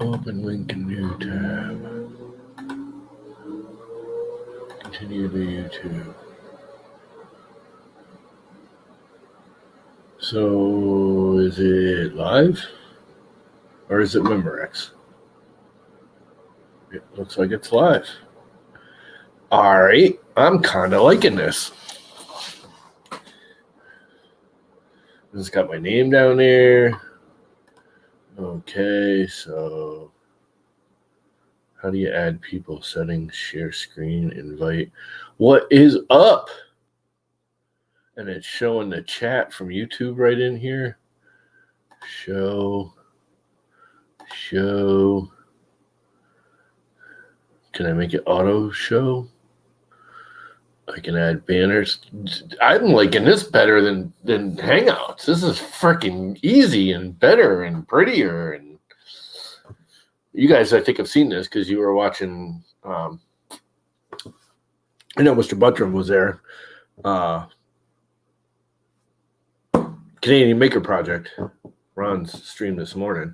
Open link in new tab. Continue to YouTube. So, is it live? Or is it Memorex? It looks like it's live. All right. I'm kind of liking this. It's got my name down there. Okay, so how do you add people? Settings, share screen, invite. What is up? And it's showing the chat from YouTube right in here. Show. Can I make it auto show? I can add banners. I'm liking this better than Hangouts. This is freaking easy and better and prettier. And you guys, I think, have seen this because you were watching. I know Mr. Buttram was there. Canadian Maker Project. Ron's stream this morning.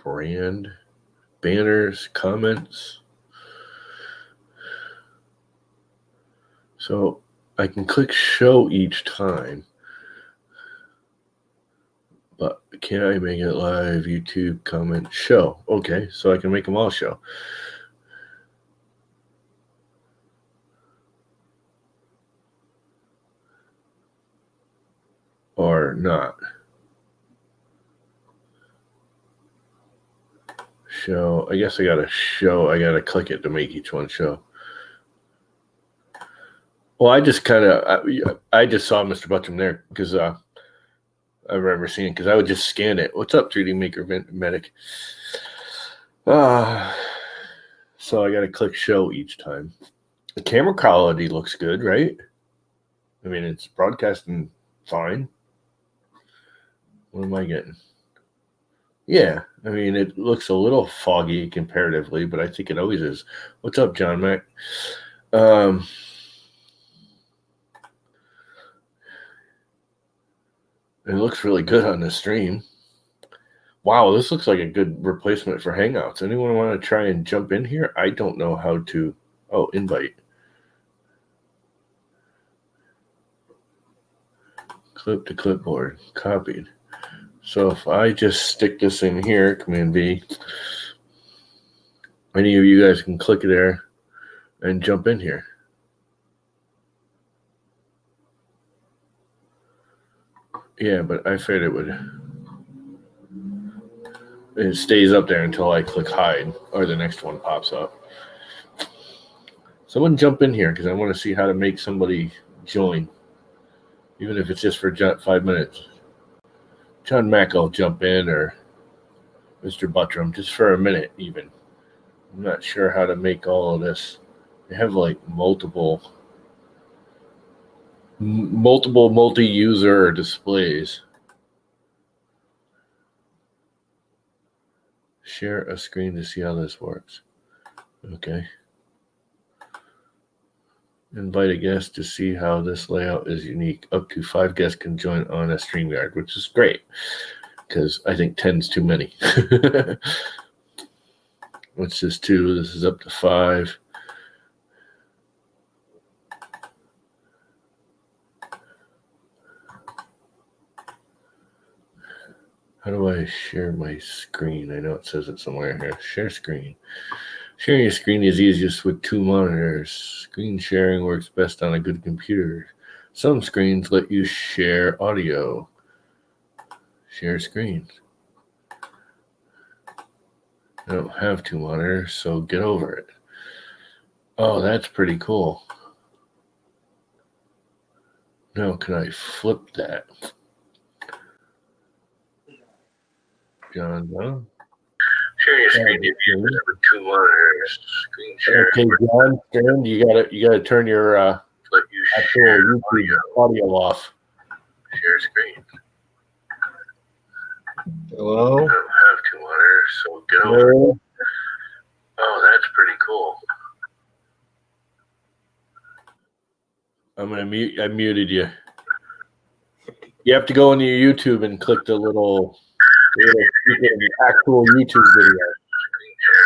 Brand, banners, comments. So I can click show each time. But can I make it live? YouTube, comment, show. Okay, so I can make them all show. Or not. Show. I guess I gotta show. I gotta click it to make each one show. Well, I just kind of, I just saw Mr. Buttram there because I remember seeing, because I would just scan it. What's up, 3D Maker Medic? So I got to click show each time. The camera quality looks good, right? I mean, it's broadcasting fine. What am I getting? Yeah, I mean, it looks a little foggy comparatively, but I think it always is. What's up, John Mac? It looks really good on the stream. Wow, this looks like a good replacement for Hangouts. Anyone want to try and jump in here? I don't know how to. Oh, invite. Clip to clipboard. Copied. So if I just stick this in here, Command V, any of you guys can click there and jump in here. Yeah, but I figured it would. It stays up there until I click hide or the next one pops up. Someone jump in here because I want to see how to make somebody join, even if it's just for 5 minutes. John Mack will jump in, or Mr. Buttram, just for a minute even. I'm not sure how to make all of this. They have like multiple multi-user displays. Share a screen to see how this works. Okay. Invite a guest to see how this layout is unique. Up to 5 guests can join on a StreamYard, which is great because I think 10's too many. What's this 2? This is up to 5. How do I share my screen? I know it says it somewhere here. Share screen. Sharing your screen is easiest with 2 monitors. Screen sharing works best on a good computer. Some screens let you share audio. Share screens. I don't have 2 monitors, so get over it. Oh, that's pretty cool. Now, can I flip that? John, no? Sharing your screen is easiest with 2 monitors. Screen share. Okay, John, Darren, you gotta turn your actual YouTube audio off. Share screen. Hello? I don't have 2 monitors, so get over it. Oh, that's pretty cool. I muted you. You have to go into your YouTube and click the little actual YouTube video,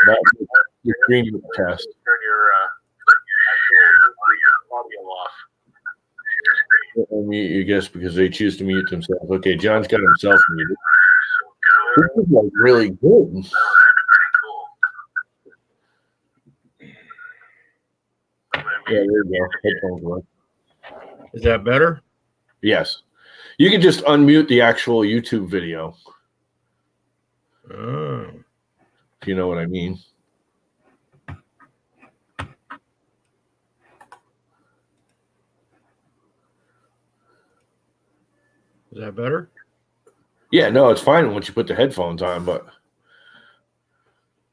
not the stream test. Turn your actual audio off. Mute you guess because they choose to mute themselves. Okay, John's got himself muted. This is like really good. Yeah, there you go. Headphones work. Is that better? Yes. You can just unmute the actual YouTube video. Oh. If you know what I mean. Is that better? Yeah, no, it's fine once you put the headphones on, but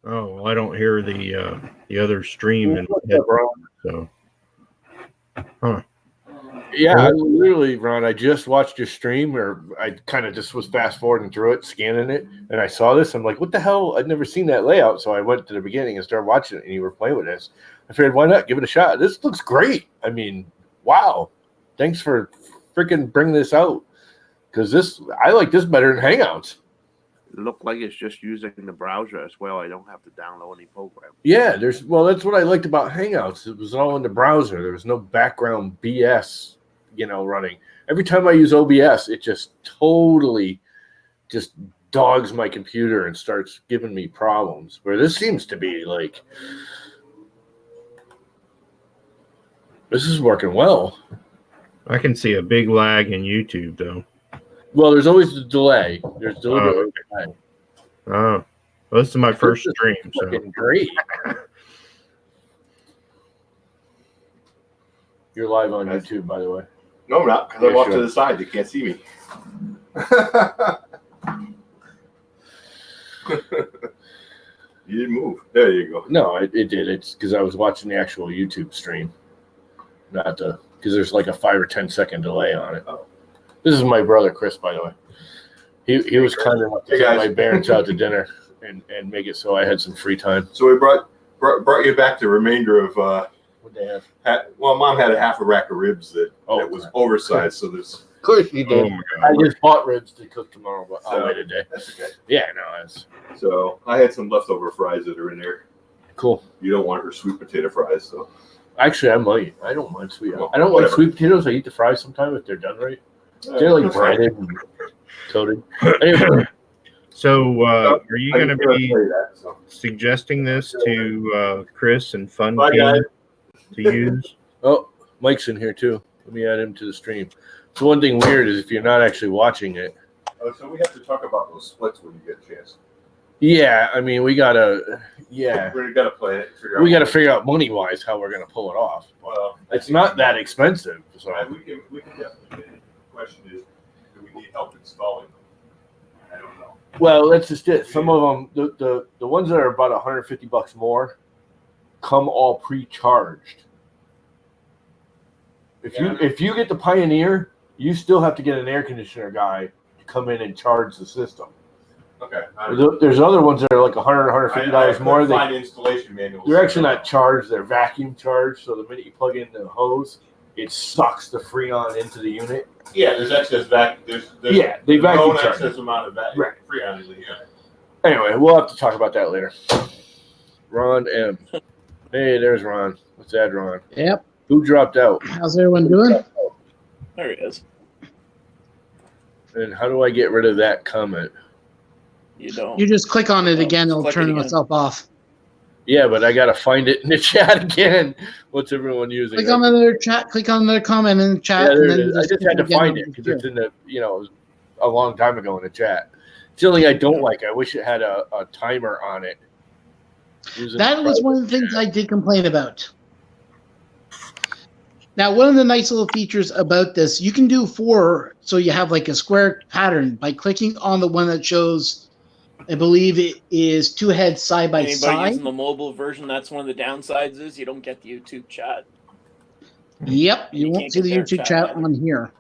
Oh, well, I don't hear the other stream in my head, so. Huh. yeah, I literally, Ron, I just watched your stream, or I kind of just was fast forwarding through it, scanning it, and I saw this. I'm like, what the hell? I'd never seen that layout, so I went to the beginning and started watching it, and you were playing with this. I figured, why not give it a shot? This looks great. I mean, wow. Thanks for freaking bringing this out, because I like this better than Hangouts. It looked like it's just using the browser as well. I don't have to download any program. Yeah, that's what I liked about Hangouts. It was all in the browser. There was no background BS, running. Every time I use OBS, it just totally just dogs my computer and starts giving me problems. Where this seems to be like, this is working well. I can see a big lag in YouTube, though. Well, there's always a delay. There's deliberately a delay. Oh, well, this is my first stream, so. Fucking great. You're live on YouTube, by the way. No, I'm not, because I'm off to the side. You can't see me. You didn't move. There you go. No, it did. It's because I was watching the actual YouTube stream, not because there's like a 5 or 10 second delay on it. This is my brother Chris, by the way. He was kind enough to take my parents out to dinner and make it so I had some free time. So we brought you back the remainder of. What they have? Mom had a half a rack of ribs that was oversized. So there's. Of course you did. Oh my God. I just bought ribs to cook tomorrow, but I'll wait a day. That's okay. Yeah, no, that's So I had some leftover fries that are in there. cool. You don't want her sweet potato fries, so. Actually, I might. I don't mind sweet. Well, I don't whatever. like sweet potatoes. I eat the fries sometimes if they're done right. They're like breaded and coated. Anyway, So, are you going to be So. suggesting this to Chris and Fun Bye, King guys. to use? oh, Mike's in here too. Let me add him to the stream. So one thing weird is if you're not actually watching it. Oh, so we have to talk about those splits when you get a chance. Yeah, I mean we gotta. Yeah, We gotta play it. we gotta figure out money wise how we're gonna pull it off. Well, It's not that expensive. So We can definitely. The question is, do we need help installing them? I don't know. well, that's just it. Some of them, the ones that are about $150 more, come all pre-charged. If you get the Pioneer, you still have to get an air conditioner guy to come in and charge the system. Okay. There's other ones that are like $150 more. Find installation manuals. They're actually not charged; they're vacuum charged. So the minute you plug in the hose, it sucks the Freon into the unit. Yeah, there's excess vacuum. There's Yeah, they vacuum no charge. excess amount of vacuum. Right. Freon in the unit. Anyway, we'll have to talk about that later. Ron M. Hey, there's Ron. Let's add Ron. Yep. Who dropped out? How's everyone doing? There he is. And how do I get rid of that comment? You don't. You just click on it again, it'll Click it turn again. itself off. Yeah, but I gotta find it in the chat again. What's everyone using? Click on another chat. Click on the comment in the chat. Yeah, there and it then is. I just click had to again find on it the because it's computer. in the, it was a long time ago in the chat. It's the only thing I don't like. I wish it had a timer on it. Using That was one of the things I did complain about. Now, one of the nice little features about this, you can do 4, so you have like a square pattern by clicking on the one that shows, I believe it is 2 heads side by Anybody side. using the mobile version, that's one of the downsides is you don't get the YouTube chat. Yep, you You won't can't see the get their YouTube chat chat either. on here.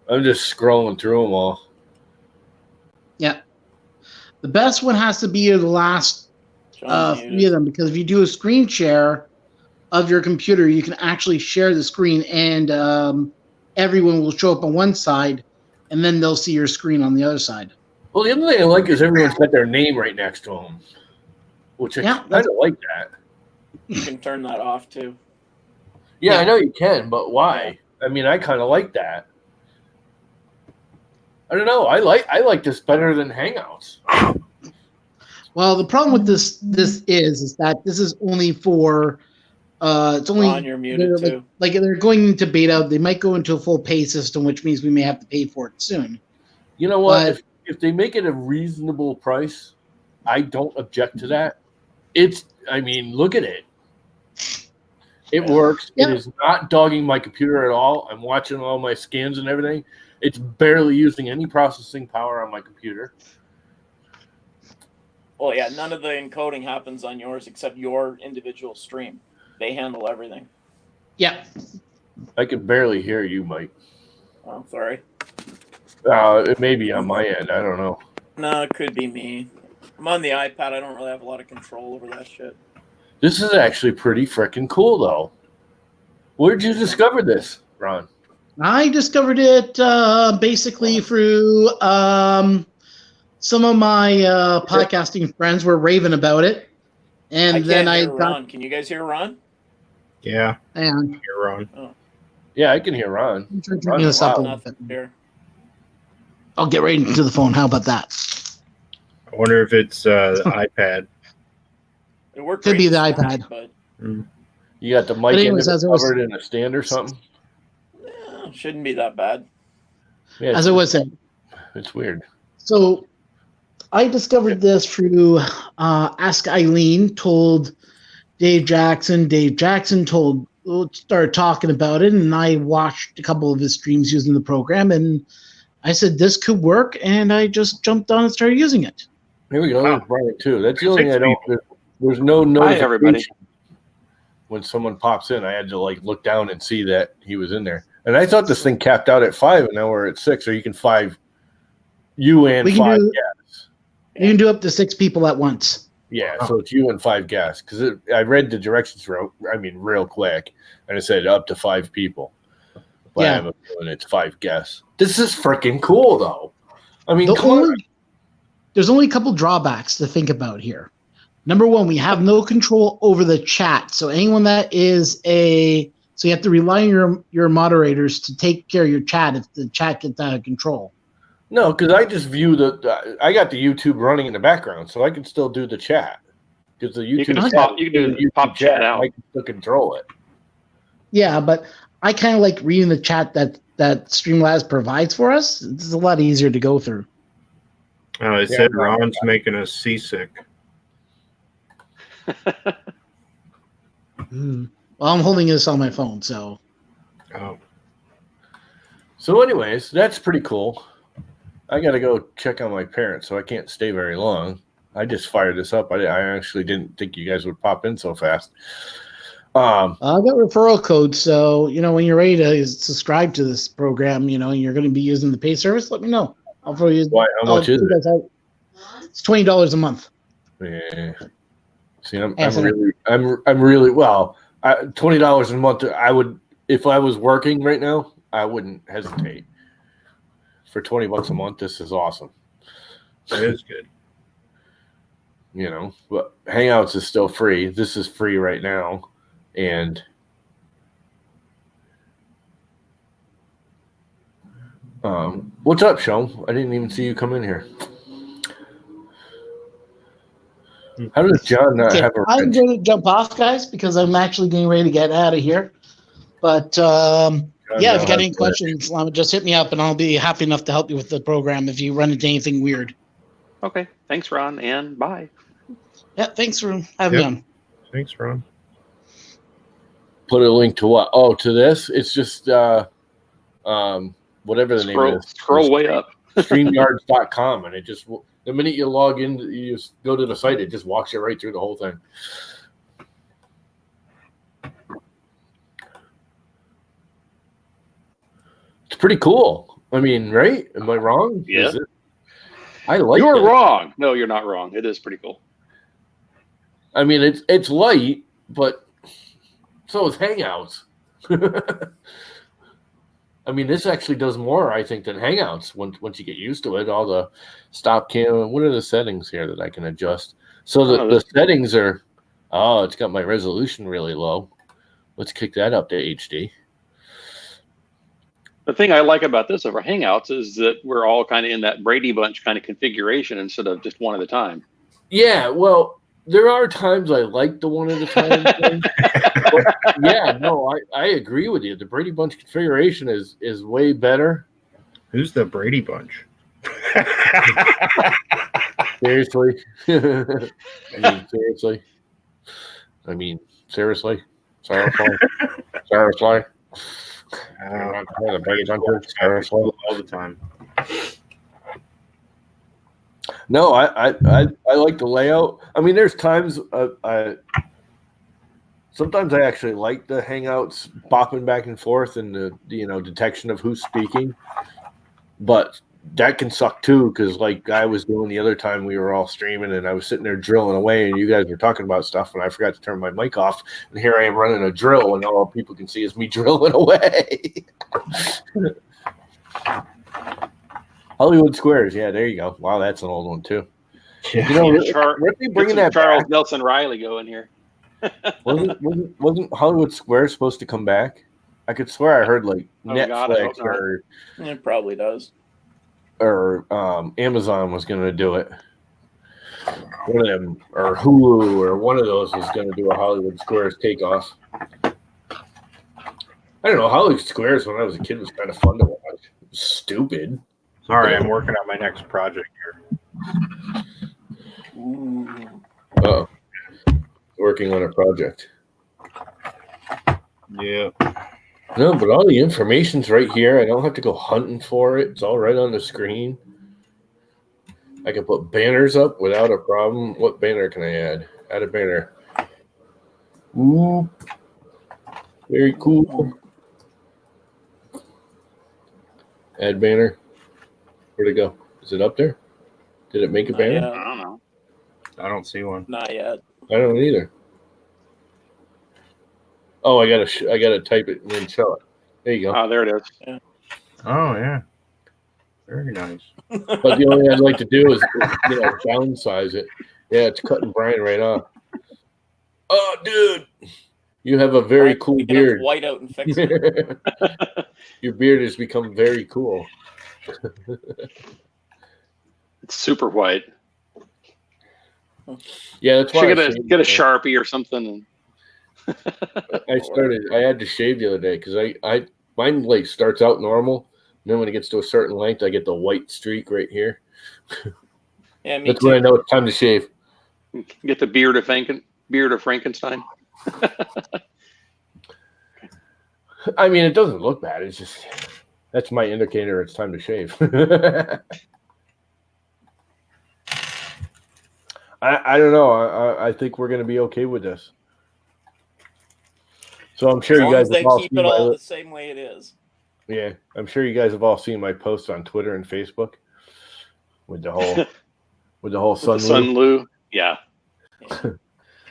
I'm just scrolling through them all. Yeah. The best one has to be the last John's 3 muted. of them, because if you do a screen share of your computer, you can actually share the screen, and everyone will show up on one side, and then they'll see your screen on the other side. Well, the other thing I like is everyone's got their name right next to them, which I Yeah, kind of like that. You can turn that off too. Yeah, Yeah. I know you can, but why? I mean, I kind of like that. I don't know. I like this better than Hangouts. Well, the problem with this is that this is only for it's only Ron, you're muted they're too. like they're going into beta. They might go into a full pay system, which means we may have to pay for it soon. You know what? But If they make it a reasonable price, I don't object to that. I mean, look at it. It works. Yeah. It is not dogging my computer at all. I'm watching all my scans and everything. It's barely using any processing power on my computer. Well, yeah, none of the encoding happens on yours except your individual stream. They handle everything. yeah, I can barely hear you, Mike. Oh, sorry. It may be on my end. I don't know. No, it could be me. I'm on the iPad. I don't really have a lot of control over that shit. This is actually pretty freaking cool, though. Where did you discover this, Ron? I discovered it basically through some of my podcasting friends were raving about it, and I then can't I hear got Ron. Can you guys hear Ron? Yeah, and you're wrong. Yeah, I can hear Ron. I'm trying to turn this up a little Nothing bit. here. I'll get right into the phone. How about that? I wonder if it's the iPad. It worked Could great be the this morning, iPad. but You got the mic But anyways, in as I was- covered in a stand or something? shouldn't be that bad. Yeah, As I was saying, it's weird. so I discovered this through Ask Eileen. Told Dave Jackson. Dave Jackson started talking about it, and I watched a couple of his streams using the program, and I said this could work, and I just jumped on and started using it. Here we go. Wow. There's Brian, too. That's the only thing I Six don't. There's no Hi, everybody. notification when someone pops in. I had to look down and see that he was in there. And I thought this thing capped out at 5, and now we're at 6. Or you can 5 you and We can 5 do- guests. You can do up to 6 people at once. Yeah, so it's you and 5 guests. Because I read the directions real quick, and it said up to 5 people. But Yeah. I have a feeling it's 5 guests. This is freaking cool, though. I mean, The come on. There's only a couple drawbacks to think about here. Number one, we have no control over the chat. So anyone that is so you have to rely on your moderators to take care of your chat if the chat gets out of control. No, because I just view I got the YouTube running in the background, so I can still do the chat. Because the YouTube You can chat, you can do YouTube pop chat out. I can still control it. Yeah, but I kind of like reading the chat that Streamlabs provides for us. It's a lot easier to go through. Oh, it Yeah, said no. Ron's making us seasick. Well, I'm holding this on my phone, so Oh, So, anyways, that's pretty cool. I got to go check on my parents, so I can't stay very long. I just fired this up. I actually didn't think you guys would pop in so fast. I got referral codes. So when you're ready to subscribe to this program, and you're going to be using the pay service, let me know. I'll throw you. Why? How much is you it? guys out. It's $20 a month. Yeah. See, I'm Anthony. really well. $20 a month. I would, if I was working right now, I wouldn't hesitate. For $20 a month, this is awesome. that is good. But Hangouts is still free. This is free right now, and what's up, Sean? I didn't even see you come in here. How does John not have a I'm wrench? going to jump off, guys, because I'm actually getting ready to get out of here. But yeah, if you got any questions, Lama, just hit me up, and I'll be happy enough to help you with the program if you run into anything weird. Okay. Thanks, Ron, and bye. Yeah, thanks for having me on. Thanks, Ron. Put a link to what? Oh, to this? It's just whatever the name is. Scroll way up. StreamYards.com, and it just the minute you log in, you just go to the site, it just walks you right through the whole thing. It's pretty cool. I mean, right? Am I wrong? Yeah. I like You're it. wrong. No, you're not wrong. It is pretty cool. I mean, it's light, but so is Hangouts. I mean, this actually does more, I think, than Hangouts once you get used to it. All the stop cam. What are the settings here that I can adjust? So the settings are. Oh, it's got my resolution really low. Let's kick that up to HD. The thing I like about this over Hangouts is that we're all kind of in that Brady Bunch kind of configuration instead of just one at a time. Yeah, well, there are times I like the one at a time thing. But yeah, no, I agree with you. The Brady Bunch configuration is way better. Who's the Brady Bunch? Seriously. Seriously. Seriously. Seriously. The Brady Bunch. Seriously. All the time. No, I like the layout. I mean, there's times sometimes I actually like the Hangouts bopping back and forth and the detection of who's speaking, but that can suck too because like I was doing the other time we were all streaming and I was sitting there drilling away and you guys were talking about stuff and I forgot to turn my mic off and here I am running a drill and all people can see is me drilling away. Hollywood Squares, yeah, there you go. Wow, that's an old one too. Yeah. Weren't they bringing that Charles back? Nelson Riley going here. Wasn't Hollywood Squares supposed to come back? I could swear I heard like Netflix It probably does. or Amazon was going to do it. One of them, or Hulu, or one of those was going to do a Hollywood Squares takeoff. I don't know. Hollywood Squares when I was a kid was kind of fun to watch. It was stupid. Sorry, I'm working on my next project here. Oh, working on a project. Yeah. No, but all the information's right here. I don't have to go hunting for it. It's all right on the screen. I can put banners up without a problem. What banner can I add? Add a banner. Ooh. Very cool. Add banner. Where'd it go? Is it up there? Did it make a banner? Yet. I don't know. I don't see one. Not yet. I don't either. Oh, I gotta type it and then show it. There you go. Oh, there it is. Oh yeah. Very nice. But the only thing I'd like to do is downsize it. Yeah, it's cutting Brian right off. Oh, dude, you have a very cool We can beard. have white out and fix it. Your beard has become very cool. It's super white. Yeah, that's why Should get a Sharpie or something. I had to shave the other day because mine like starts out normal, and then when it gets to a certain length, I get the white streak right here. Yeah, me That's too. when I know it's time to shave. Get the beard of Frankenstein. I mean, it doesn't look bad. It's just that's my indicator. It's time to shave. I don't know. I think we're going to be okay with this. So I'm sure As you long guys as they have all keep seen it all my, the same way it is. yeah. I'm sure you guys have all seen my posts on Twitter and Facebook with the whole Sun Lu. Yeah.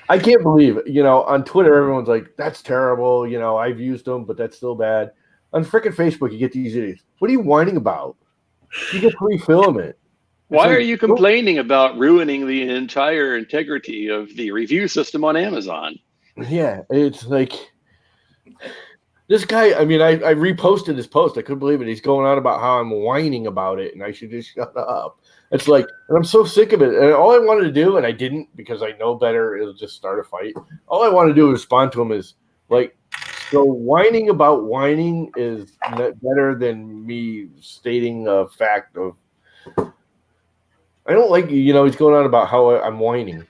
I can't believe it. On Twitter everyone's like, "That's terrible." I've used them, but that's still bad. On freaking Facebook, you get these idiots. What are you whining about? You get free filament. Why are you complaining about ruining the entire integrity of the review system on Amazon? Yeah, it's like this guy. I mean, I reposted his post. I couldn't believe it. He's going on about how I'm whining about it, and I should just shut up. It's like, and I'm so sick of it. And all I wanted to do, and I didn't because I know better. It'll just start a fight. All I want to do is respond to him is like, so whining about whining is better than me stating a fact of. I don't like, he's going on about how I'm whining.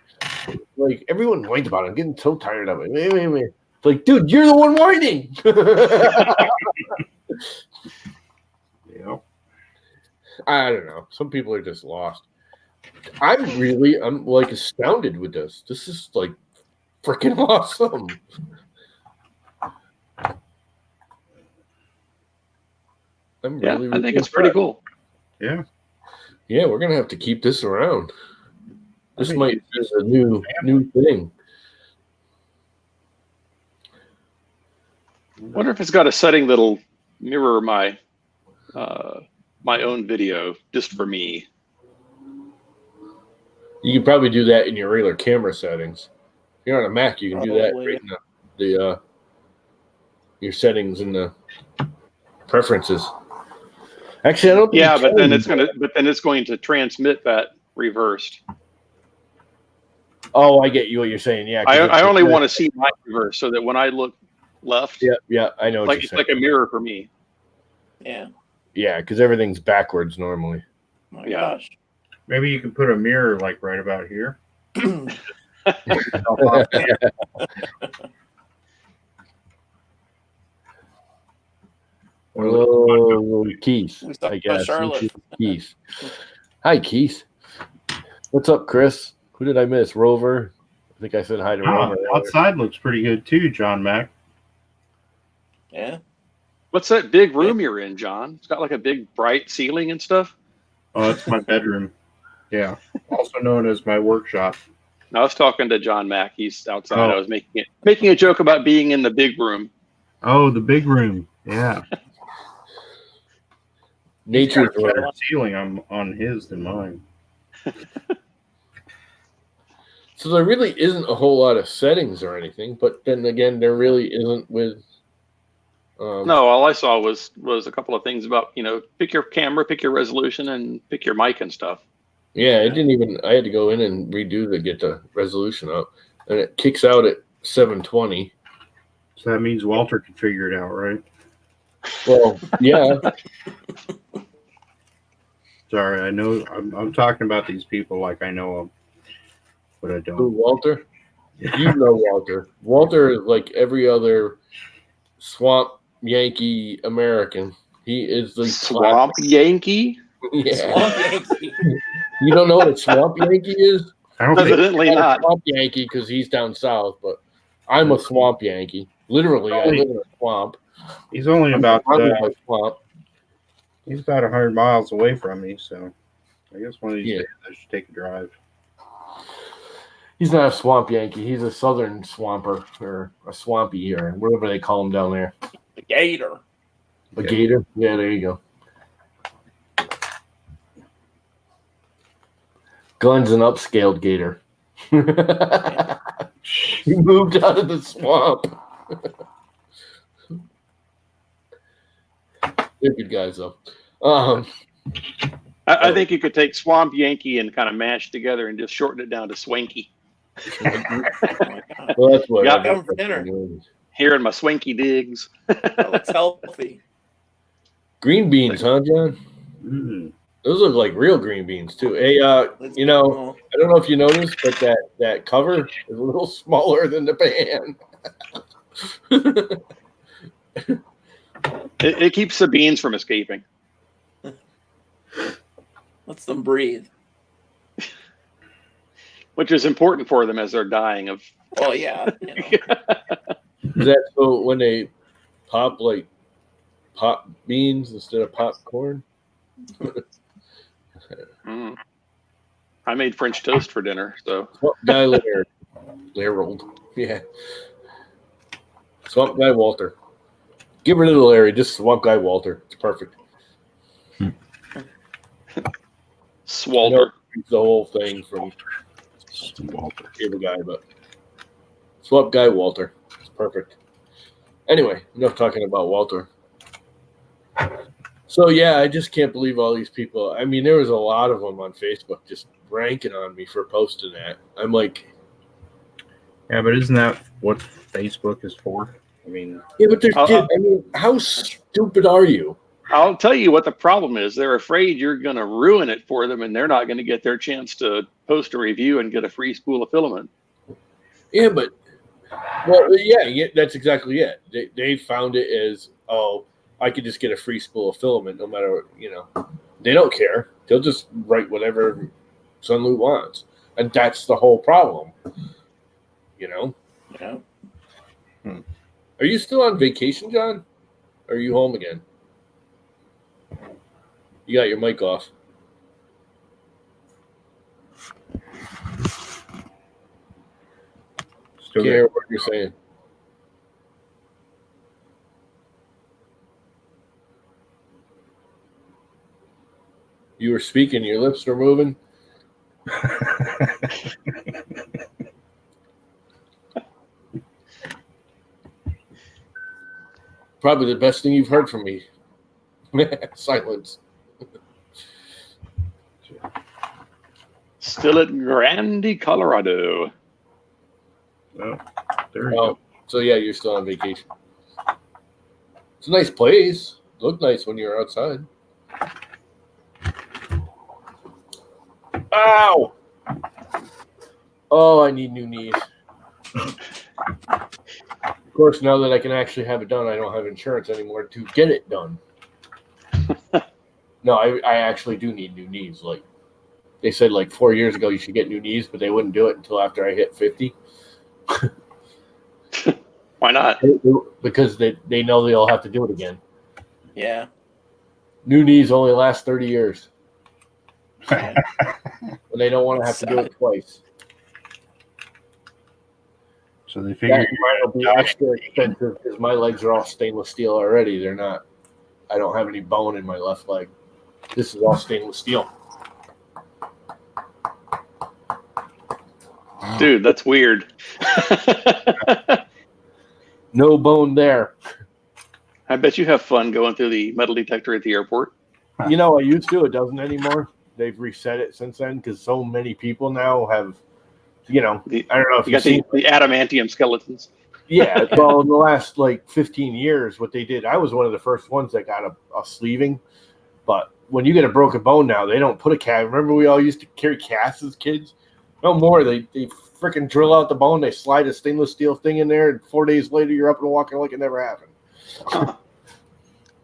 Like, everyone whines about it. I'm getting so tired of it. It's like, dude, you're the one whining. I don't know. Some people are just lost. I'm like astounded with this. This is like freaking awesome. I think it's pretty cool. Yeah. Yeah, we're gonna have to keep this around. This might be a new thing. I wonder if it's got a setting that'll mirror my my own video just for me. You can probably do that in your regular camera settings. If you're on a Mac, you can do that Probably. right in the your settings in the preferences. Actually, I don't think Yeah, you but then can. it's going to transmit that reversed. Oh, I get you what you're saying. Yeah, 'cause I only want to see my reverse so that when I look left, Yeah, I know what like you're it's saying. like a mirror for me. Yeah. Yeah, because everything's backwards normally. My Yeah. gosh. Maybe you can put a mirror like right about here. Hello, Keith. We saw I guess Charlotte. Keith. Hi, Keith. What's up, Chris? Who did I miss? Rover. I think I said hi to Rover. Outside looks pretty good too, John Mac. Yeah. What's that big room you're in, John? It's got like a big bright ceiling and stuff. Oh, it's my bedroom. Yeah, also known as my workshop. I was talking to John Mack. He's outside. Oh. I was making a joke about being in the big room. Oh, the big room. Yeah. Nature's He's got a better room. ceiling on his than mine. So there really isn't a whole lot of settings or anything, but then again, there really isn't with. No, all I saw was a couple of things about, pick your camera, pick your resolution, and pick your mic and stuff. Yeah, it didn't even. I had to go in and redo to get the resolution up, and it kicks out at 720. So that means Walter can figure it out, right? Well, yeah. Sorry, I know I'm talking about these people like I know them, but I Who, don't. Walter? You know Walter. Walter is like every other swamp Yankee American. He is the Swamp Yankee? Yeah. Swamp Yankee. You don't know what a swamp Yankee is? I don't think Evidently I'm not. a swamp Yankee because he's down south, but I'm a swamp Yankee. Literally, I live in a swamp. he's only I'm about surrounded by swamp. he's about 100 miles away from me, so I guess one of these Yeah. days I should take a drive. He's not a swamp Yankee. He's a southern swamper or a swampy or whatever they call him down there. The Gator. A gator? Yeah, there you go. Glenn's an upscaled gator. He moved out of the swamp. They're good guys, though. I think you could take Swamp Yankee and kind of mash together and just shorten it down to Swanky. Oh my God. Well, that's what Got them for dinner. Here in my Swanky digs. That looks healthy. Green beans, huh, John? Mm. Those look like real green beans too. Hey, Let's you know, go. I don't know if you noticed, but that cover is a little smaller than the pan. It keeps the beans from escaping. Lets them breathe. Which is important for them as they're dying of. Well, yeah. Is that so when they pop like pop beans instead of popcorn? Mm. I made French toast for dinner, so. Swamp Guy Larry. Yeah. Swamp Guy Walter. Get rid of the Larry, just Swamp Guy Walter. It's perfect. Swalter. It's the whole thing from Cable Guy, but Swamp Guy Walter. It's perfect. Anyway, enough talking about Walter. So, yeah, I just can't believe all these people. I mean, there was a lot of them on Facebook just ranking on me for posting that. I'm like, Yeah, but isn't that what Facebook is for? I mean, yeah, but they're kids. I mean, how stupid are you? I'll tell you what the problem is. They're afraid you're going to ruin it for them, and they're not going to get their chance to post a review and get a free spool of filament. Yeah, but, well, yeah, that's exactly it. They found it as, oh, I could just get a free spool of filament no matter what, They don't care. They'll just write whatever Sunlu wants. And that's the whole problem. Yeah. Are you still on vacation, John? Or are you home again? You got your mic off. still Can't hear what you're saying. You were speaking, your lips were moving. Probably the best thing you've heard from me. Silence. Still at Grandy, Colorado. Oh, there you go. So yeah, you're still on vacation. It's a nice place. Looked nice when you were outside. Ow! Oh, I need new knees. Of course, now that I can actually have it done, I don't have insurance anymore to get it done. No, I actually do need new knees. Like they said, like 4 years ago, you should get new knees, but they wouldn't do it until after I hit 50. Why not? Because they know they'll have to do it again. Yeah. New knees only last 30 years. And they don't want to have to do it twice. So they That figure might be extra expensive because my legs are all stainless steel already. They're not. I don't have any bone in my left leg. This is all stainless steel. Dude, that's weird. No bone there. I bet you have fun going through the metal detector at the airport. You know, I used to. It doesn't anymore. They've reset it since then because so many people now have, I don't know if You got the adamantium skeletons. Yeah, well, in the last like 15 years, what they did, I was one of the first ones that got a sleeving. But when you get a broken bone now, they don't put a cast. Remember, we all used to carry casts as kids? No more. They freaking drill out the bone. They slide a stainless steel thing in there, and 4 days later, you're up and walking like it never happened.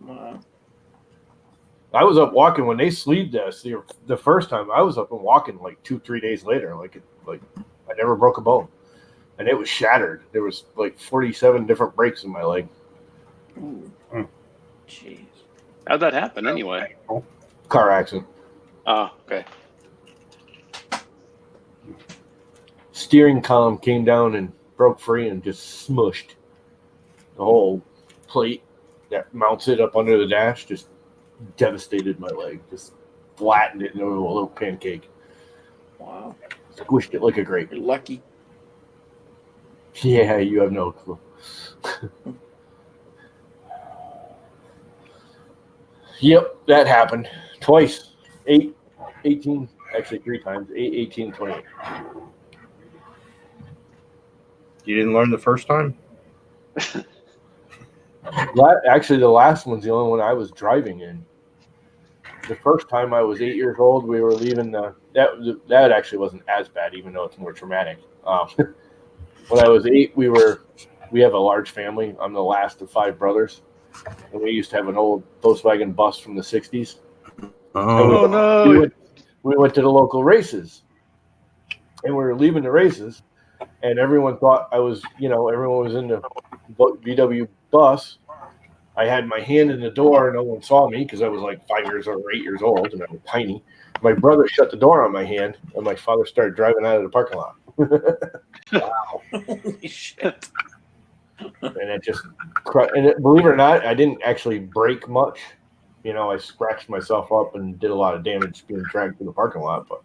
Wow. I was up walking when they sleeved us the first time. I was up and walking like 2-3 days later. Like I never broke a bone. And it was shattered. There was like 47 different breaks in my leg. Ooh. Jeez. How'd that happen anyway? Car accident. Oh, okay. Steering column came down and broke free and just smushed. The whole plate that mounts it up under the dash just devastated my leg. Just flattened it into a little pancake. Wow. Squished it like a grape. You're lucky. Yeah, you have no clue. Yep, that happened twice. 18, actually 3 times. 18, 28. You didn't learn the first time? Actually, the last one's the only one I was driving in. The first time I was 8 years old, we were leaving that actually wasn't as bad, even though it's more traumatic. When I was 8, we have a large family. I'm the last of 5 brothers. And we used to have an old Volkswagen bus from the 60s. Oh, no. We went to the local races. And we were leaving the races. And everyone thought everyone was in the VW bus. I had my hand in the door. No one saw me because I was like 5 years or 8 years old and I was tiny. My brother shut the door on my hand and my father started driving out of the parking lot. Wow. Holy shit. And it just, believe it or not, I didn't actually break much. I scratched myself up and did a lot of damage being dragged through the parking lot, but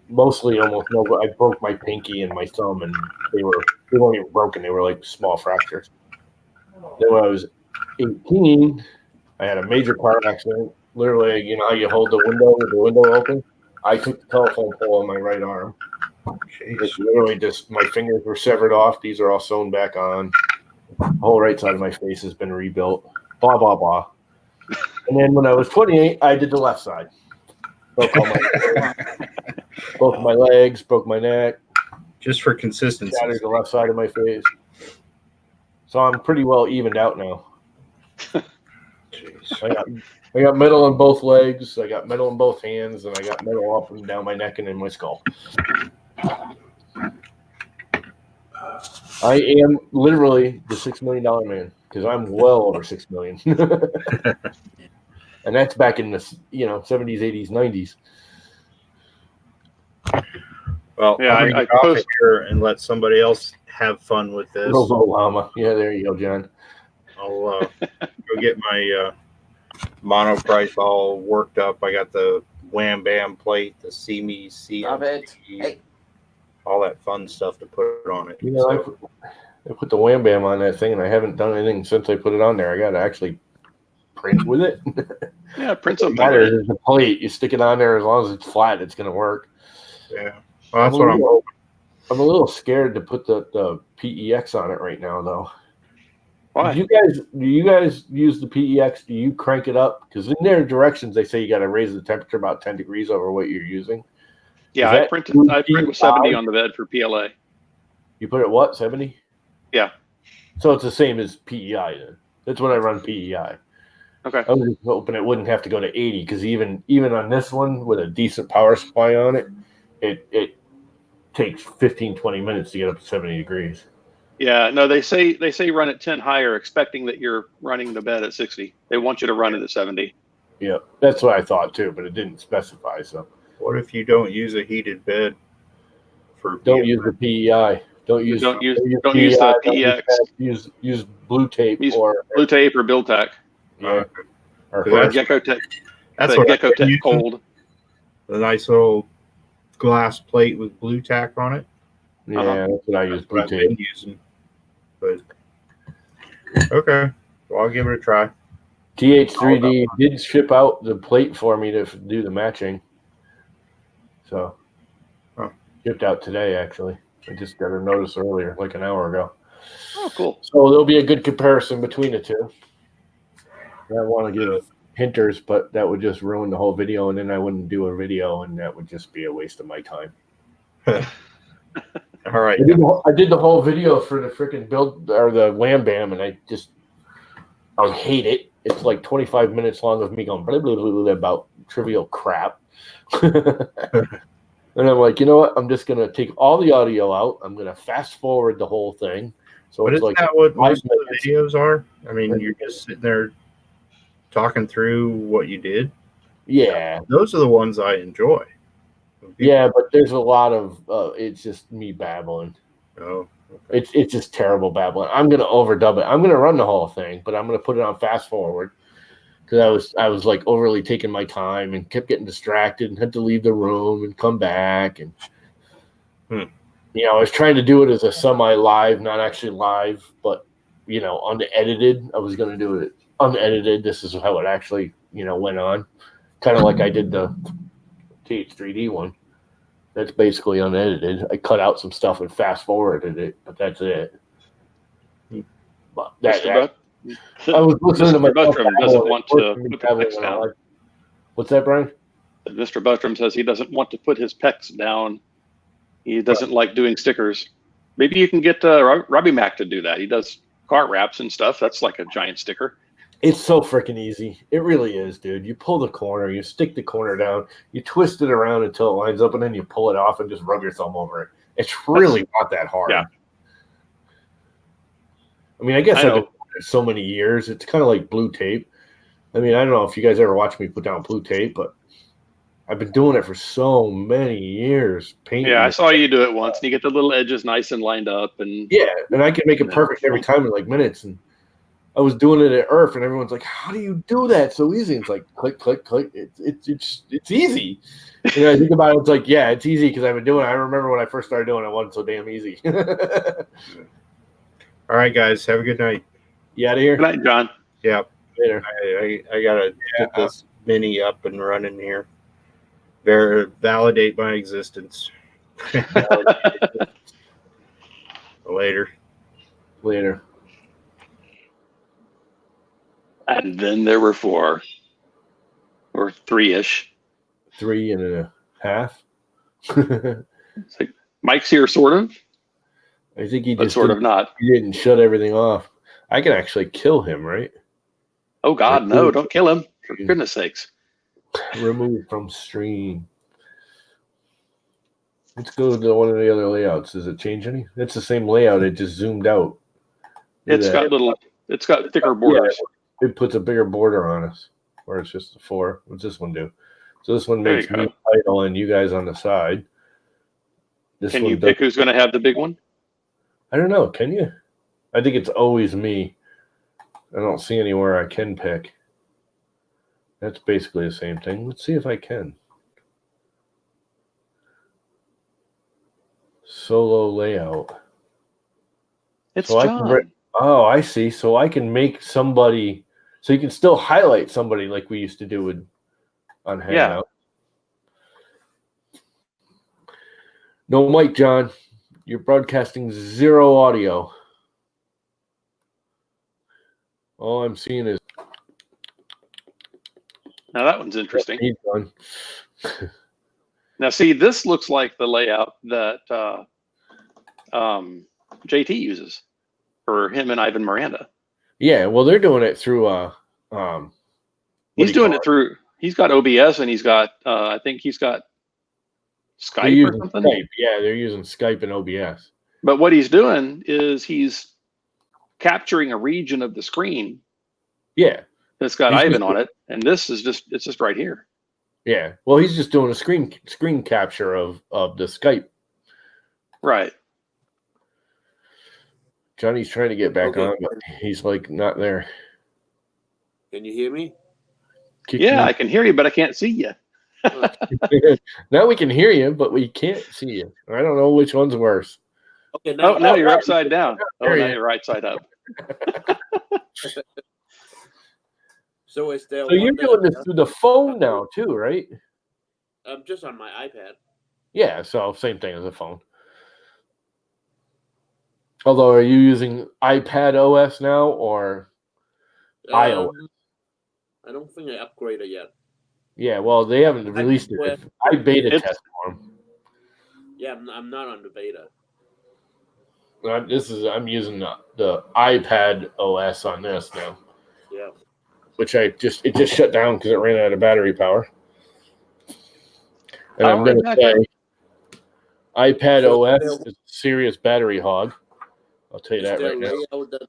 mostly almost no. I broke my pinky and my thumb, and they weren't even broken. They were like small fractures. Then when I was 18, I had a major car accident. Literally, you know how you hold the window with the window open? I took the telephone pole on my right arm. It's literally just my fingers were severed off. These are all sewn back on. The whole right side of my face has been rebuilt. Blah, blah, blah. And then when I was 28, I did the left side. Broke all both my legs, broke my neck. Just for consistency. Shattered the left side of my face. So I'm pretty well evened out now. I got metal in both legs. I got metal in both hands, and I got metal up and down my neck and in my skull. I am literally the $6 million man because I'm well over $6 million, and that's back in the 70s, 80s, 90s. Well, Yeah, I'm I off post- of here and let somebody else have fun with this. Robo llama. Yeah, there you go, John. I'll go get my monoprice all worked up. I got the Wham Bam plate, the See Me, Stop it. Hey. all that fun stuff to put on it. You know, I put the Wham Bam on that thing, and I haven't done anything since I put it on there. I got to actually print with it. Yeah, print something Matter with it. is the plate. You stick it on there as long as it's flat, it's going to work. Yeah, well, that's what I'm hoping. I'm a little scared to put the PEX on it right now, though. Why? Do you guys use the PEX? Do you crank it up? Because in their directions, they say you got to raise the temperature about 10 degrees over what you're using. Yeah, I print with 70 on the bed for PLA. You put it what, 70? Yeah. So it's the same as PEI then. That's when I run PEI. Okay. I was just hoping it wouldn't have to go to 80 because even on this one with a decent power supply on it, it takes 15, 20 minutes to get up to 70 degrees. Yeah, no, they say run at 10 higher, expecting that you're running the bed at 60. They want you to run it at 70. Yeah, that's what I thought too, but it didn't specify. So What if you don't use a heated bed? don't use the PEI. Don't use the PEX. PEX. Use blue tape Use or blue tape or Build Tac. yeah, or That's- Gecko Tech. That's the what Gecko I've been Tech using. cold. The nice little glass plate with blue tack on it. yeah. That's what I use. That's Blue what I've tape. been using. But okay, well, I'll give it a try. TH3D did ship out the plate for me to do the matching. So shipped out today, actually. I just got a notice earlier, like an hour ago. Oh, cool. So there'll be a good comparison between the two. I want to give hinters, but that would just ruin the whole video, and then I wouldn't do a video, and that would just be a waste of my time. All right. I did the whole video for the freaking build or the Wham Bam, and I hate it. It's like 25 minutes long of me going blah, blah, blah, blah, about trivial crap. And I'm like, you know what? I'm just going to take all the audio out. I'm going to fast forward the whole thing. So But it's isn't like that what 5 most of the minutes. videos are? I mean, you're just sitting there talking through what you did. Yeah. Those are the ones I enjoy. Yeah, but there's a lot of it's just me babbling. Oh, okay. It's just terrible babbling. I'm gonna overdub it. I'm gonna run the whole thing, but I'm gonna put it on fast forward because I was like overly taking my time and kept getting distracted and had to leave the room and come back and you know I was trying to do it as a semi-live, not actually live, but you know unedited. I was gonna do it unedited. This is how it actually went on, kind of like I did the TH3D one. That's basically unedited. I cut out some stuff and fast forwarded it, but that's it. But I was listening to my Buttram doesn't want to put the pecs down. What's that, Brian? Mr. Buttram says he doesn't want to put his pecs down. He doesn't like doing stickers. Maybe you can get Robbie Mac to do that. He does cart wraps and stuff. That's like a giant sticker. It's so freaking easy. It really is, dude. You pull the corner, you stick the corner down, you twist it around until it lines up, and then you pull it off and just rub your thumb over it. It's really not that hard. Yeah. I mean, I guess I've been doing it so many years. It's kind of like blue tape. I mean, I don't know if you guys ever watch me put down blue tape, but I've been doing it for so many years. Painting. Yeah, I saw you do it once, and you get the little edges nice and lined up, and and I can make it perfect every time in like minutes. And I was doing it at Earth, and everyone's like, "How do you do that so easy?" It's like click, click, click. It's easy. And I think about it, it's like, yeah, it's easy because I've been doing it. I remember when I first started doing it, it wasn't so damn easy. All right, guys, have a good night. You out of here? good night, John. Yeah, Later. I gotta get this mini up and running here. Validate my existence. Later. And then there were 4 or 3-ish. 3.5. It's like, Mike's here, sort of, I think he but just sort of not. He didn't shut everything off. I can actually kill him, right? Oh, God, no, don't kill him. For goodness sakes. Remove from stream. Let's go to one of the other layouts. Does it change any? It's the same layout. It just zoomed out. It's got thicker borders. Yeah, it puts a bigger border on us, or it's just a 4. What's this one do? So this one makes me title and you guys on the side. Can you pick who's going to have the big one? I don't know. Can you? I think it's always me. I don't see anywhere I can pick. That's basically the same thing. Let's see if I can. Solo layout. It's So John. Oh, I see. So I can make somebody. So you can still highlight somebody like we used to do on Hangout. Yeah. No mic, John. You're broadcasting 0 audio. All I'm seeing is. Now that one's interesting. He's done. Now, see, this looks like the layout that JT uses for him and Ivan Miranda. Yeah, well, they're doing it through he's doing it through. He's got OBS and he's got. I think he's got Skype or something. Skype. Yeah, they're using Skype and OBS. But what he's doing is he's capturing a region of the screen. Yeah, that's got Ivan on it, and this is it's just right here. Yeah, well, he's just doing a screen capture of the Skype. Right. Johnny's trying to get back on, but he's like not there. Can you hear me? I can hear you, but I can't see you. Now we can hear you, but we can't see you. I don't know which one's worse. Okay. Now you're upside down. Oh, now you're right side up. So is there? So you're doing this through the phone now too, right? I'm just on my iPad. Yeah, so same thing as a phone. Although, are you using iPad OS now or iOS? I don't think I upgraded yet. Yeah, well, they haven't released it. I beta test for them. Yeah, I'm not on the beta. I'm using the iPad OS on this now. Yeah. Which it just shut down because it ran out of battery power. And I'm going to say iPad OS is a serious battery hog. I'll tell you that right now. Layout that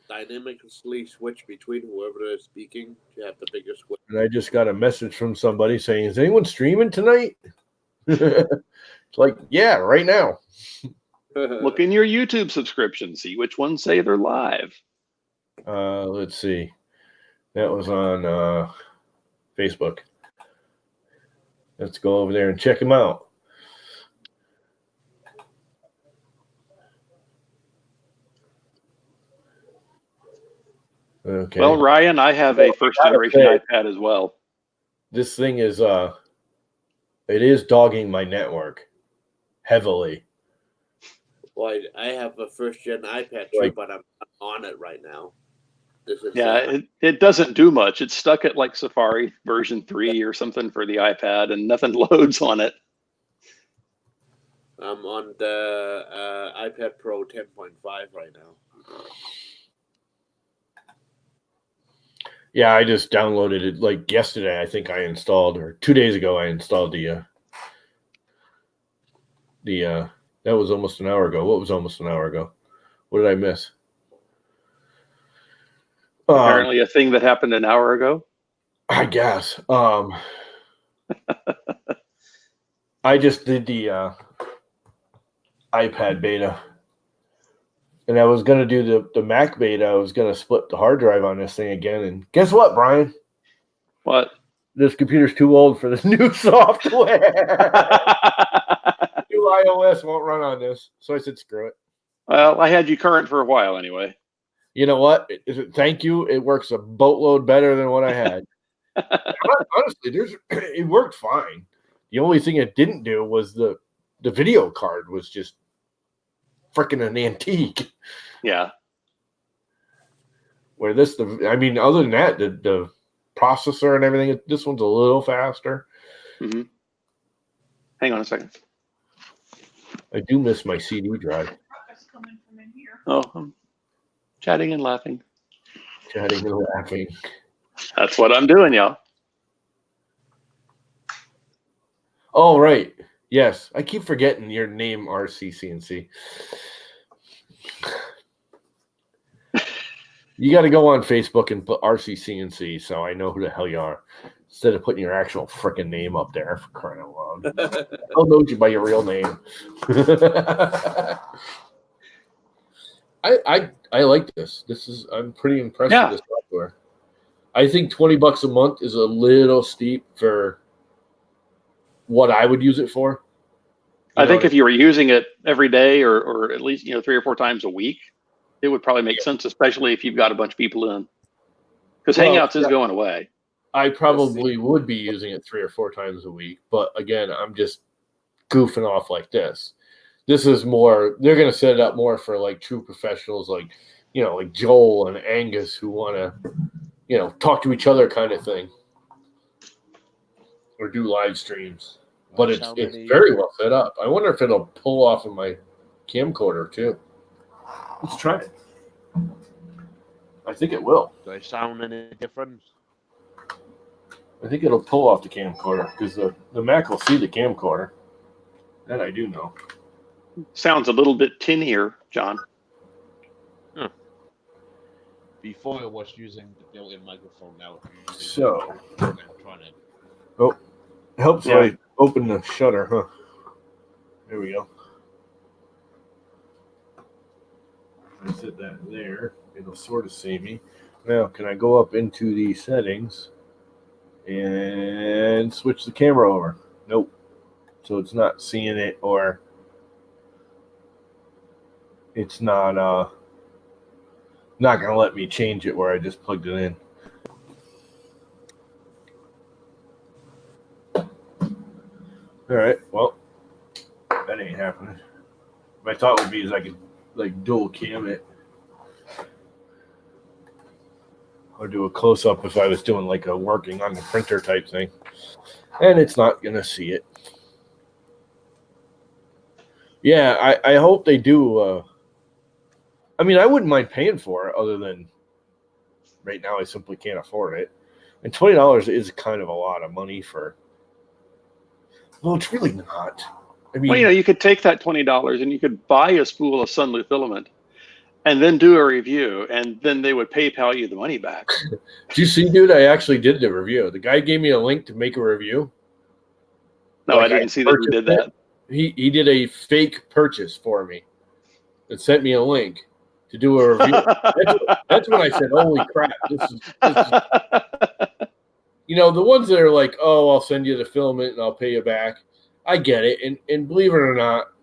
dynamically switch between whoever is speaking to have the bigger switch? And I just got a message from somebody saying, "Is anyone streaming tonight?" It's like, yeah, right now. Look in your YouTube subscription, see which ones say they're live. Let's see. That was on Facebook. Let's go over there and check them out. Okay. Well, Ryan, I have a first generation iPad as well. This thing is it is dogging my network heavily. Well, I have a first gen iPad too, but I'm not on it right now. It doesn't do much. It's stuck at like Safari version 3 or something for the iPad, and nothing loads on it. I'm on the iPad Pro 10.5 right now. Yeah, I just downloaded it like yesterday. I think I installed, or 2 days ago, I installed the that was almost an hour ago. What was almost an hour ago? What did I miss? Apparently a thing that happened an hour ago. I guess. I just did the iPad beta. And I was going to do the Mac beta. I was going to split the hard drive on this thing again. And guess what, Brian? What? This computer's too old for the new software. New iOS won't run on this. So I said, screw it. Well, I had you current for a while anyway. You know what? Thank you. It works a boatload better than what I had. Honestly, it worked fine. The only thing it didn't do was the video card was just freaking an antique. Yeah. Where other than that, the processor and everything, this one's a little faster. Mm-hmm. Hang on a second. I do miss my CD drive. Oh, I'm chatting and laughing. Chatting and laughing. That's what I'm doing, y'all. Oh, right. Yes. I keep forgetting your name, RCCNC. You got to go on Facebook and put RCCNC so I know who the hell you are. Instead of putting your actual freaking name up there, for crying out loud. I'll know you by your real name. I like this. I'm pretty impressed with this software. I think $20 a month is a little steep for what I would use it for. I think if you were using it every day or at least 3 or 4 times a week, it would probably make sense, especially if you've got a bunch of people in. Because Hangouts is going away. I probably would be using it 3 or 4 times a week, but again, I'm just goofing off like this. This is more, they're going to set it up more for like true professionals like, like Joel and Angus who want to, talk to each other kind of thing or do live streams. But it's very well set up. I wonder if it'll pull off of my camcorder too. Let's try it. I think it will. Do I sound any different? I think it'll pull off the camcorder because the Mac will see the camcorder. That I do know. Sounds a little bit tinnier, John. Huh. Before I was using the built-in microphone, now I'm using So, electronic. oh, helps I open the shutter, huh? There we go. I set that there. It'll sort of see me. Now, can I go up into the settings and switch the camera over? Nope. So it's not seeing it, or it's not going to let me change it where I just plugged it in. All right, well, that ain't happening. My thought would be is I could like dual cam it or do a close up if I was doing like a working on the printer type thing, and it's not going to see it. Yeah, I hope they do. I mean, I wouldn't mind paying for it, other than right now I simply can't afford it. And $20 is kind of a lot of money for. Well, it's really not. I mean, well, you could take that $20 and you could buy a spool of Sunlu filament, and then do a review, and then they would PayPal you the money back. Did you see, dude? I actually did the review. The guy gave me a link to make a review. No, I didn't see that you did that. He did a fake purchase for me and sent me a link to do a review. That's when I said, holy crap, this is the ones that are like, oh, I'll send you the filament and I'll pay you back. I get it. And believe it or not,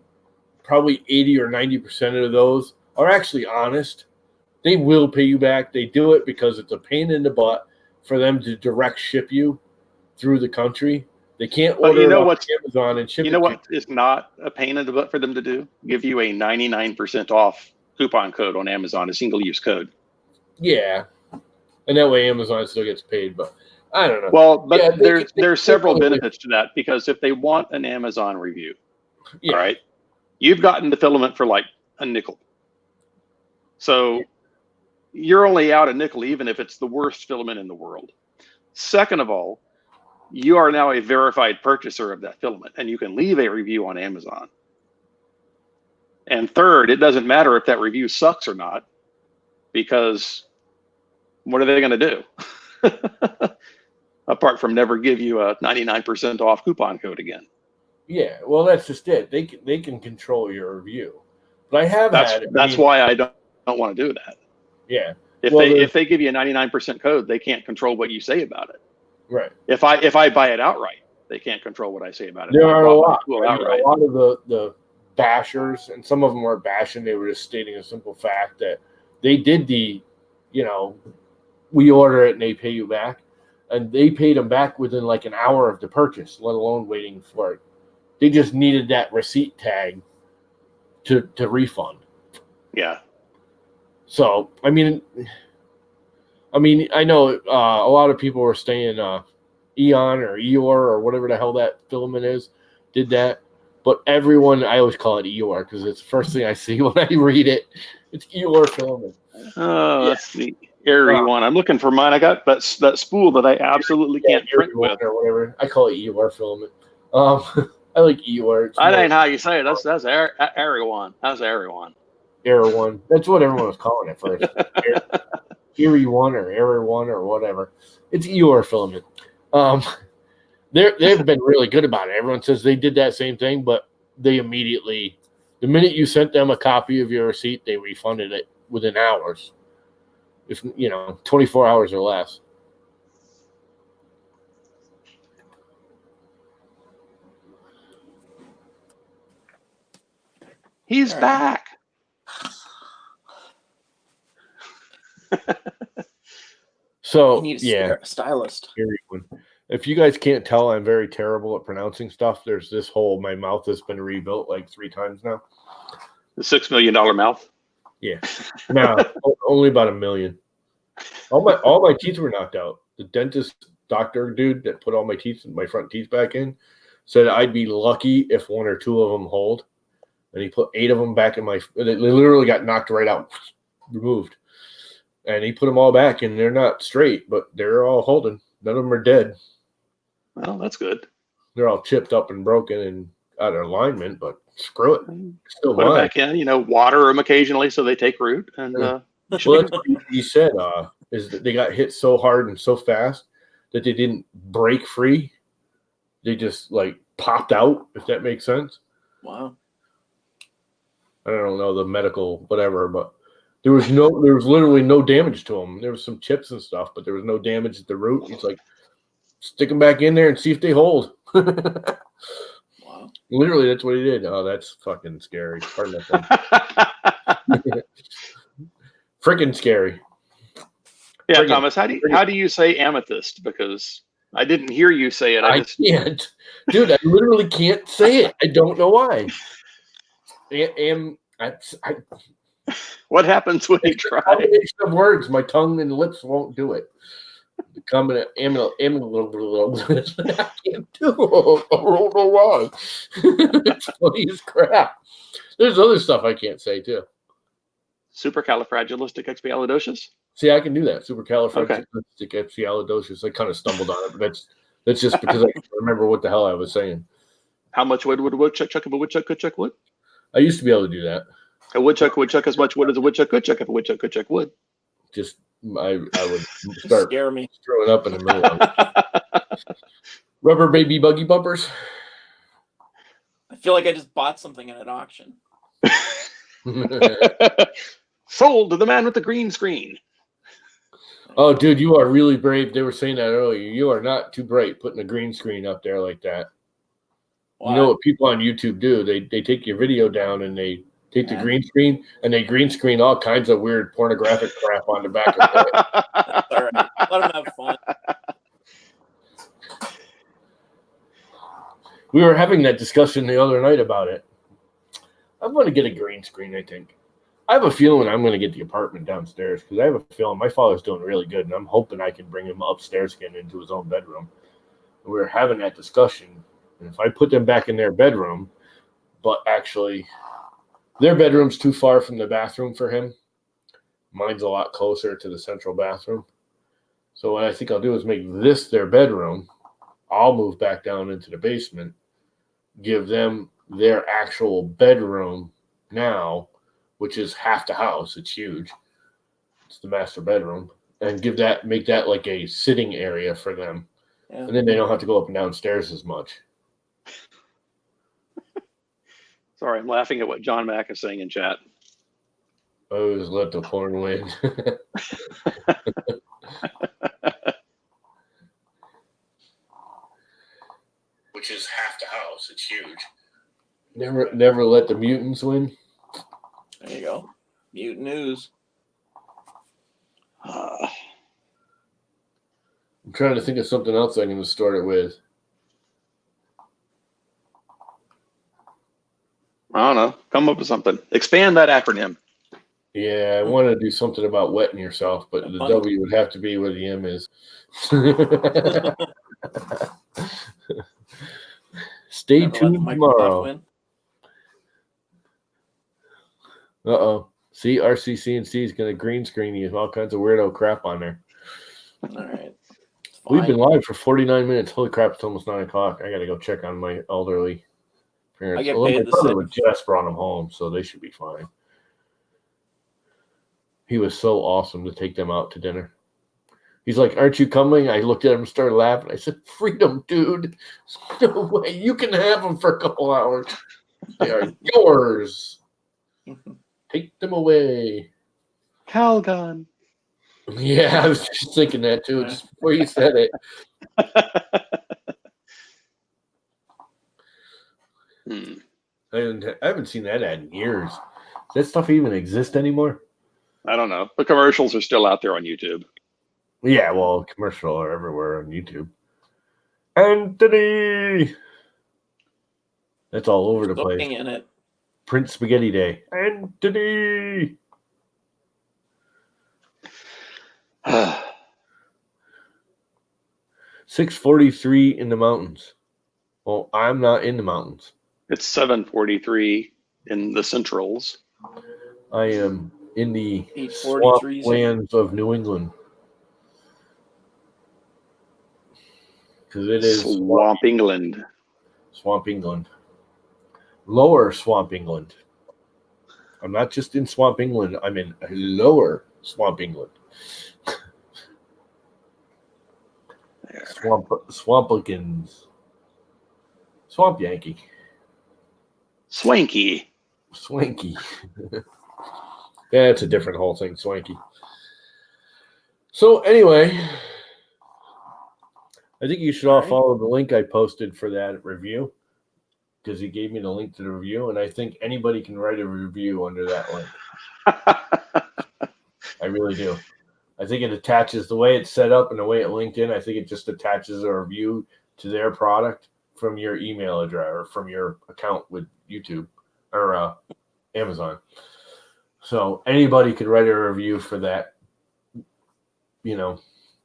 probably 80 or 90% of those are actually honest. They will pay you back. They do it because it's a pain in the butt for them to direct ship you through the country. They can't order it off Amazon and ship it. You know what is not a pain in the butt for them to do? Give you a 99% off coupon code on Amazon, a single-use code. Yeah, and that way Amazon still gets paid. But I don't know. Well, but there's several benefits to that, because if they want an Amazon review, all right, you've gotten the filament for like a nickel. So you're only out a nickel, even if it's the worst filament in the world. Second of all, you are now a verified purchaser of that filament, and you can leave a review on Amazon. And third, it doesn't matter if that review sucks or not, because what are they going to do? Apart from never give you a 99% off coupon code again. Yeah, well, that's just it. They can control your review. But I have that's why I don't want to do that. Yeah. If they give you a 99% code, they can't control what you say about it. Right. If I buy it outright, they can't control what I say about it. There are a lot. A lot of the bashers, and some of them weren't bashing. They were just stating a simple fact that they did we order it and they pay you back. And they paid them back within like an hour of the purchase, let alone waiting for it. They just needed that receipt tag to refund. Yeah. So, I mean, I know a lot of people were saying Eon or Eeyore or whatever the hell that filament is, did that. But everyone, I always call it Eeyore because it's the first thing I see when I read it. It's Eeyore filament. Oh, that's the airy one. I'm looking for mine. I got that spool that I absolutely can't print with. Or whatever. I call it Eeyore filament. I like Eeyore. That ain't how you say it. That's airy one. That's airy one. Error one. That's what everyone was calling it first. Eerie one or Error one or whatever. It's Eeyore filament. They've been really good about it. Everyone says they did that same thing, but they immediately, the minute you sent them a copy of your receipt, they refunded it within hours. If 24 hours or less. He's All right. back. So You need a yeah, stylist. scary one. If you guys can't tell, I'm very terrible at pronouncing stuff. There's this hole. My mouth has been rebuilt like 3 times now. The $6 million mouth. Yeah, no, only about $1 million. All my teeth were knocked out. The dentist doctor dude that put all my front teeth back in, said I'd be lucky if 1 or 2 of them hold, and he put 8 of them back in my. They literally got knocked right out, removed, and he put them all back, and they're not straight, but they're all holding. None of them are dead. Well, that's good. They're all chipped up and broken and out of alignment, but screw it. Still Put them mine. back in. Water them occasionally so they take root. And Well, that's what he said. Is that they got hit so hard and so fast that they didn't break free. They just like popped out. If that makes sense. Wow. I don't know the medical whatever, but there was literally no damage to them. There was some chips and stuff, but there was no damage at the root. He's like, stick them back in there and see if they hold. Wow. Literally, that's what he did. Oh, that's fucking scary. Pardon that. Freaking scary. Yeah, Thomas, how do you say amethyst? Because I didn't hear you say it. I can't. Dude, I literally can't say it. I don't know why. What happens when you try? Combination of words, my tongue and lips won't do it. The combination, I can't do it. I don't know why. It's funny as crap. There's other stuff I can't say too. Supercalifragilisticexpialidocious? See, I can do that. Supercalifragilisticexpialidocious. I kind of stumbled on it, but that's just because I can't remember what the hell I was saying. How much wood would a woodchuck chuck if a woodchuck could chuck wood? I used to be able to do that. A woodchuck would chuck as much wood as a woodchuck could chuck if a woodchuck could chuck wood. Just I would start Scare me. throwing up in the middle of it. Rubber baby buggy bumpers. I feel like I just bought something at an auction. Sold to the man with the green screen. Oh, dude, you are really brave. They were saying that earlier. You are not too bright putting a green screen up there like that. Why? You know what people on YouTube do? They take your video down and they take the green screen and they green screen all kinds of weird pornographic crap on the back of it. All right. Let them have fun. We were having that discussion the other night about it. I'm going to get a green screen, I think. I have a feeling I'm going to get the apartment downstairs because I have a feeling my father's doing really good, and I'm hoping I can bring him upstairs again into his own bedroom. And we were having that discussion, and if I put them back in their bedroom, but actually their bedroom's too far from the bathroom for him. Mine's a lot closer to the central bathroom. So what I think I'll do is make this their bedroom. I'll move back down into the basement, give them their actual bedroom now, which is half the house. It's huge. It's the master bedroom. And make that like a sitting area for them. Yeah. And then they don't have to go up and down stairs as much. Sorry, I'm laughing at what John Mack is saying in chat. Always let the porn win. Which is half the house. It's huge. Never let the mutants win. There you go. Mutant news. I'm trying to think of something else I'm going to start it with. I don't know. Come up with something. Expand that acronym. Yeah, I want to do something about wetting yourself, but the W would have to be where the M is. Stay tuned tomorrow. Uh-oh. See, RCCNC is going to green screen you all kinds of weirdo crap on there. All right. We've been live for 49 minutes. Holy crap, it's almost 9 o'clock. I got to go check on my elderly parents. I get paid the same. Jess brought them home, so they should be fine. He was so awesome to take them out to dinner. He's like, aren't you coming? I looked at him and started laughing. I said, freedom, dude. No way. You can have them for a couple hours. They are yours. Take them away. Calgon. Yeah, I was just thinking that too, just before you said it. And I haven't seen that ad in years. Does that stuff even exist anymore? I don't know. The commercials are still out there on YouTube. Yeah, well, commercial are everywhere on YouTube. Anthony! That's all over the place. Looking in it. Prince Spaghetti Day. Anthony! 6:43 in the mountains. Well, I'm not in the mountains. It's 7:43 in the centrals. I am in the 8:43. swamplands of New England. Because it is Swamp England. Swamp England. Lower Swamp England. I'm not just in Swamp England. I'm in lower Swamp England. Swampikins. Swamp Yankee. Swanky. Swanky. Yeah, it's a different whole thing, swanky. So anyway, I think you should all follow the link I posted for that review, because he gave me the link to the review, and I think anybody can write a review under that link. I really do. I think it attaches the way it's set up and the way it linked in. I think it just attaches a review to their product from your email address or from your account with YouTube or Amazon. So anybody could write a review for that,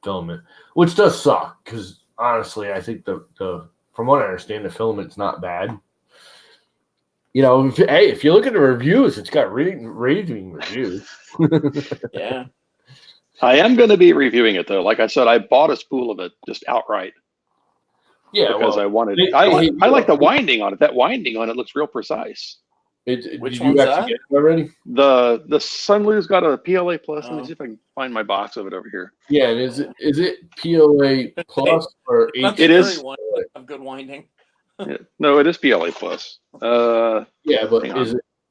filament, which does suck because honestly, I think the from what I understand, the filament's not bad. If you look at the reviews, it's got raving reviews. Yeah. I am going to be reviewing it though. Like I said, I bought a spool of it just outright. Yeah, because I wanted. I like the winding on it. That winding on it looks real precise. Which one's that? Get it already? The Sunlu's got a PLA plus. Let me see if I can find my box of it over here. Yeah, and is it PLA plus or That's it is one of good winding. No, it is PLA plus. Yeah, but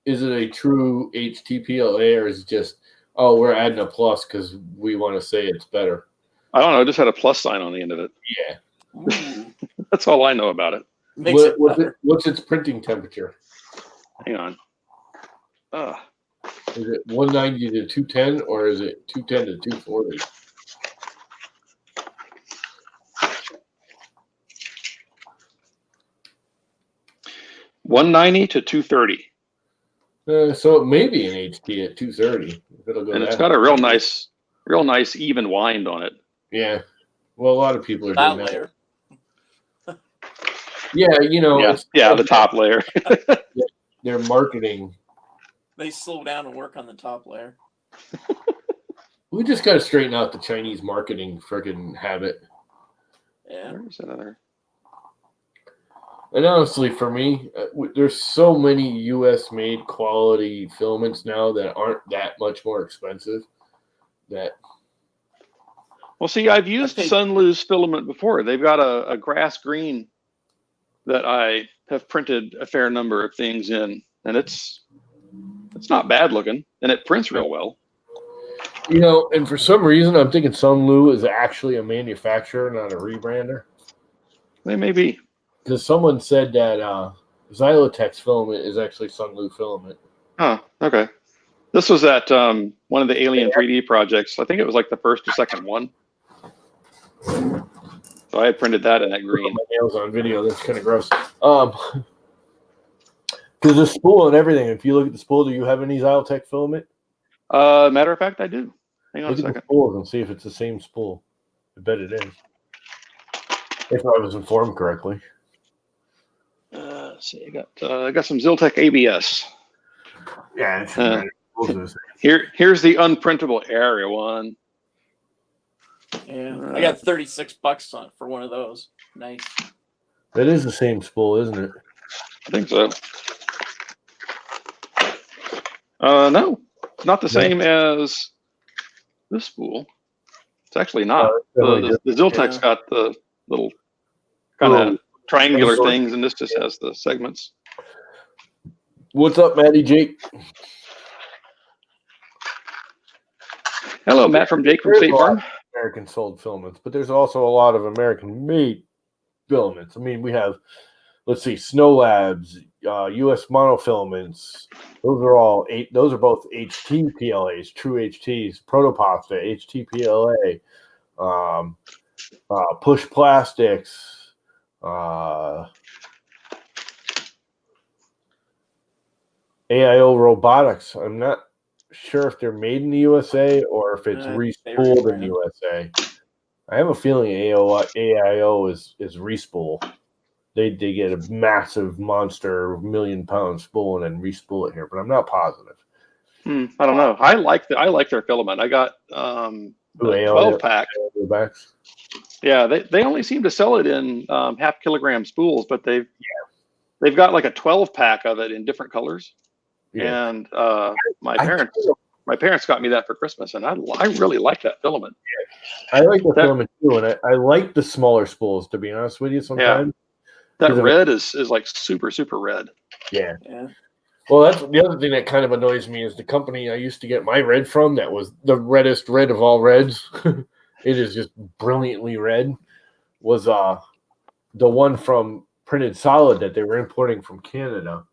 is it a true HTPLA or is it just we're adding a plus because we want to say it's better? I don't know. It just had a plus sign on the end of it. Yeah, that's all I know about it. What's its printing temperature? Hang on. Is it 190 to 210 or is it 210 to 240? $190 to $230. So it may be an HT at 230. And it's got a real nice even wind on it. Yeah. Well, a lot of people are doing that. Layer. Yeah, the top layer. Their marketing. They slow down and work on the top layer. We just got to straighten out the Chinese marketing freaking habit. Yeah. There's another. And honestly, for me, there's so many U.S.-made quality filaments now that aren't that much more expensive. Well, see, I've used Sunlu's filament before. They've got a grass green that I have printed a fair number of things in, and it's not bad looking, and it prints real well. And for some reason, I'm thinking Sunlu is actually a manufacturer, not a rebrander. They may be. Because someone said that Xylotex filament is actually Sunlu filament. Huh, okay. This was at one of the Alien 3D projects. I think it was like the first or second one. So I had printed that in that green. My nails on video. That's kind of gross. Because the spool and everything, if you look at the spool, do you have any Xylotex filament? Matter of fact, I do. Hang on a second. Look at the spool and see if it's the same spool. I bet it is. If I was informed correctly. Let's see, I got some Ziltech ABS. Yeah. Here's the unprintable area one. Yeah, I got $36 for one of those. Nice. That is the same spool, isn't it? I think so. No, it's not the same as this spool. It's actually not. The Ziltech's got the little kind of triangular things, and this just has the segments. What's up, Matty Jake? Hello, Matt from Jake from State Farm. American sold filaments, but there's also a lot of American made filaments. I mean, we have, let's see, Snow Labs, US monofilaments. Those are all eight. Those are both HT PLAs, true HTs, protopasta, HT PLA, push plastics, AIO robotics. I'm not sure if they're made in the USA or if it's They respooled in the rebrand. USA. I have a feeling AIO is respool. They get a massive monster million-pound spool and then respool it here, but I'm not positive. I don't know. I like their filament. I got the 12 pack. Backs. Yeah, they only seem to sell it in half kilogram spools, but they've got like a 12 pack of it in different colors. Yeah. And my parents got me that for Christmas, and I really like that filament. I like the filament too, and I like the smaller spools, to be honest with you. Sometimes that red is like super red. Yeah. Yeah. Well, that's the other thing that kind of annoys me is the company I used to get my red from that was the reddest red of all reds. It is just brilliantly red. Was the one from Printed Solid that they were importing from Canada.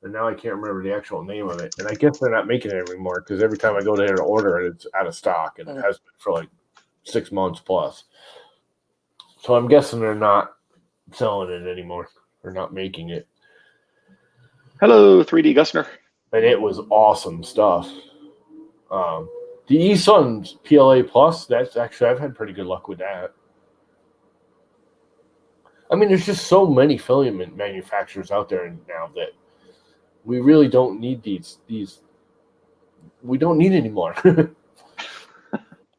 And now I can't remember the actual name of it. And I guess they're not making it anymore because every time I go there to order it, it's out of stock. And it has been for like 6 months plus. So I'm guessing they're not selling it anymore. They're not making it. Hello, 3D Gusner. And it was awesome stuff. The eSun's PLA Plus, that's actually, I've had pretty good luck with that. I mean, there's just so many filament manufacturers out there now that we really don't need these. We don't need anymore.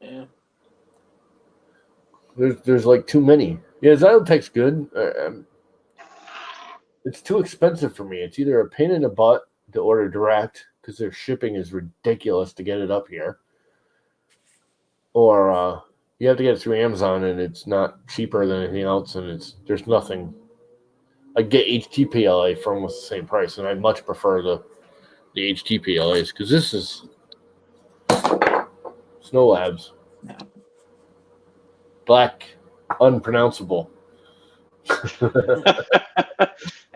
Yeah. There's like too many. Yeah, Xylotech's good. It's too expensive for me. It's either a pain in the butt to order direct because their shipping is ridiculous to get it up here, or you have to get it through Amazon and it's not cheaper than anything else, and there's nothing. I get HTPLA for almost the same price, and I much prefer the HTPLAs because this is Snow Labs. Yeah. Black, unpronounceable.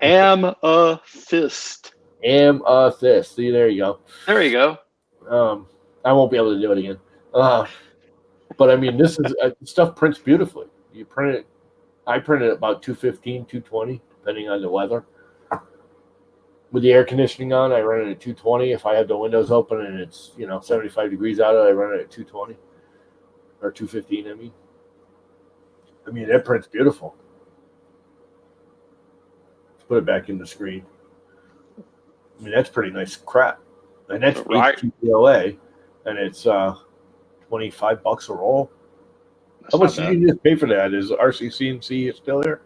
Amethyst. Amethyst. See, there you go. There you go. I won't be able to do it again. But I mean, this is stuff prints beautifully. You print it. I print it about 215, 220, depending on the weather. With the air conditioning on, I run it at 220. If I have the windows open and it's 75 degrees out, I run it at 220 or 215. I mean, that print's beautiful. Let's put it back in the screen. I mean, that's pretty nice crap, and that's Right. HTPLA, and it's $25 a roll. That's How much not did you just pay for that? Is RCCMC still there?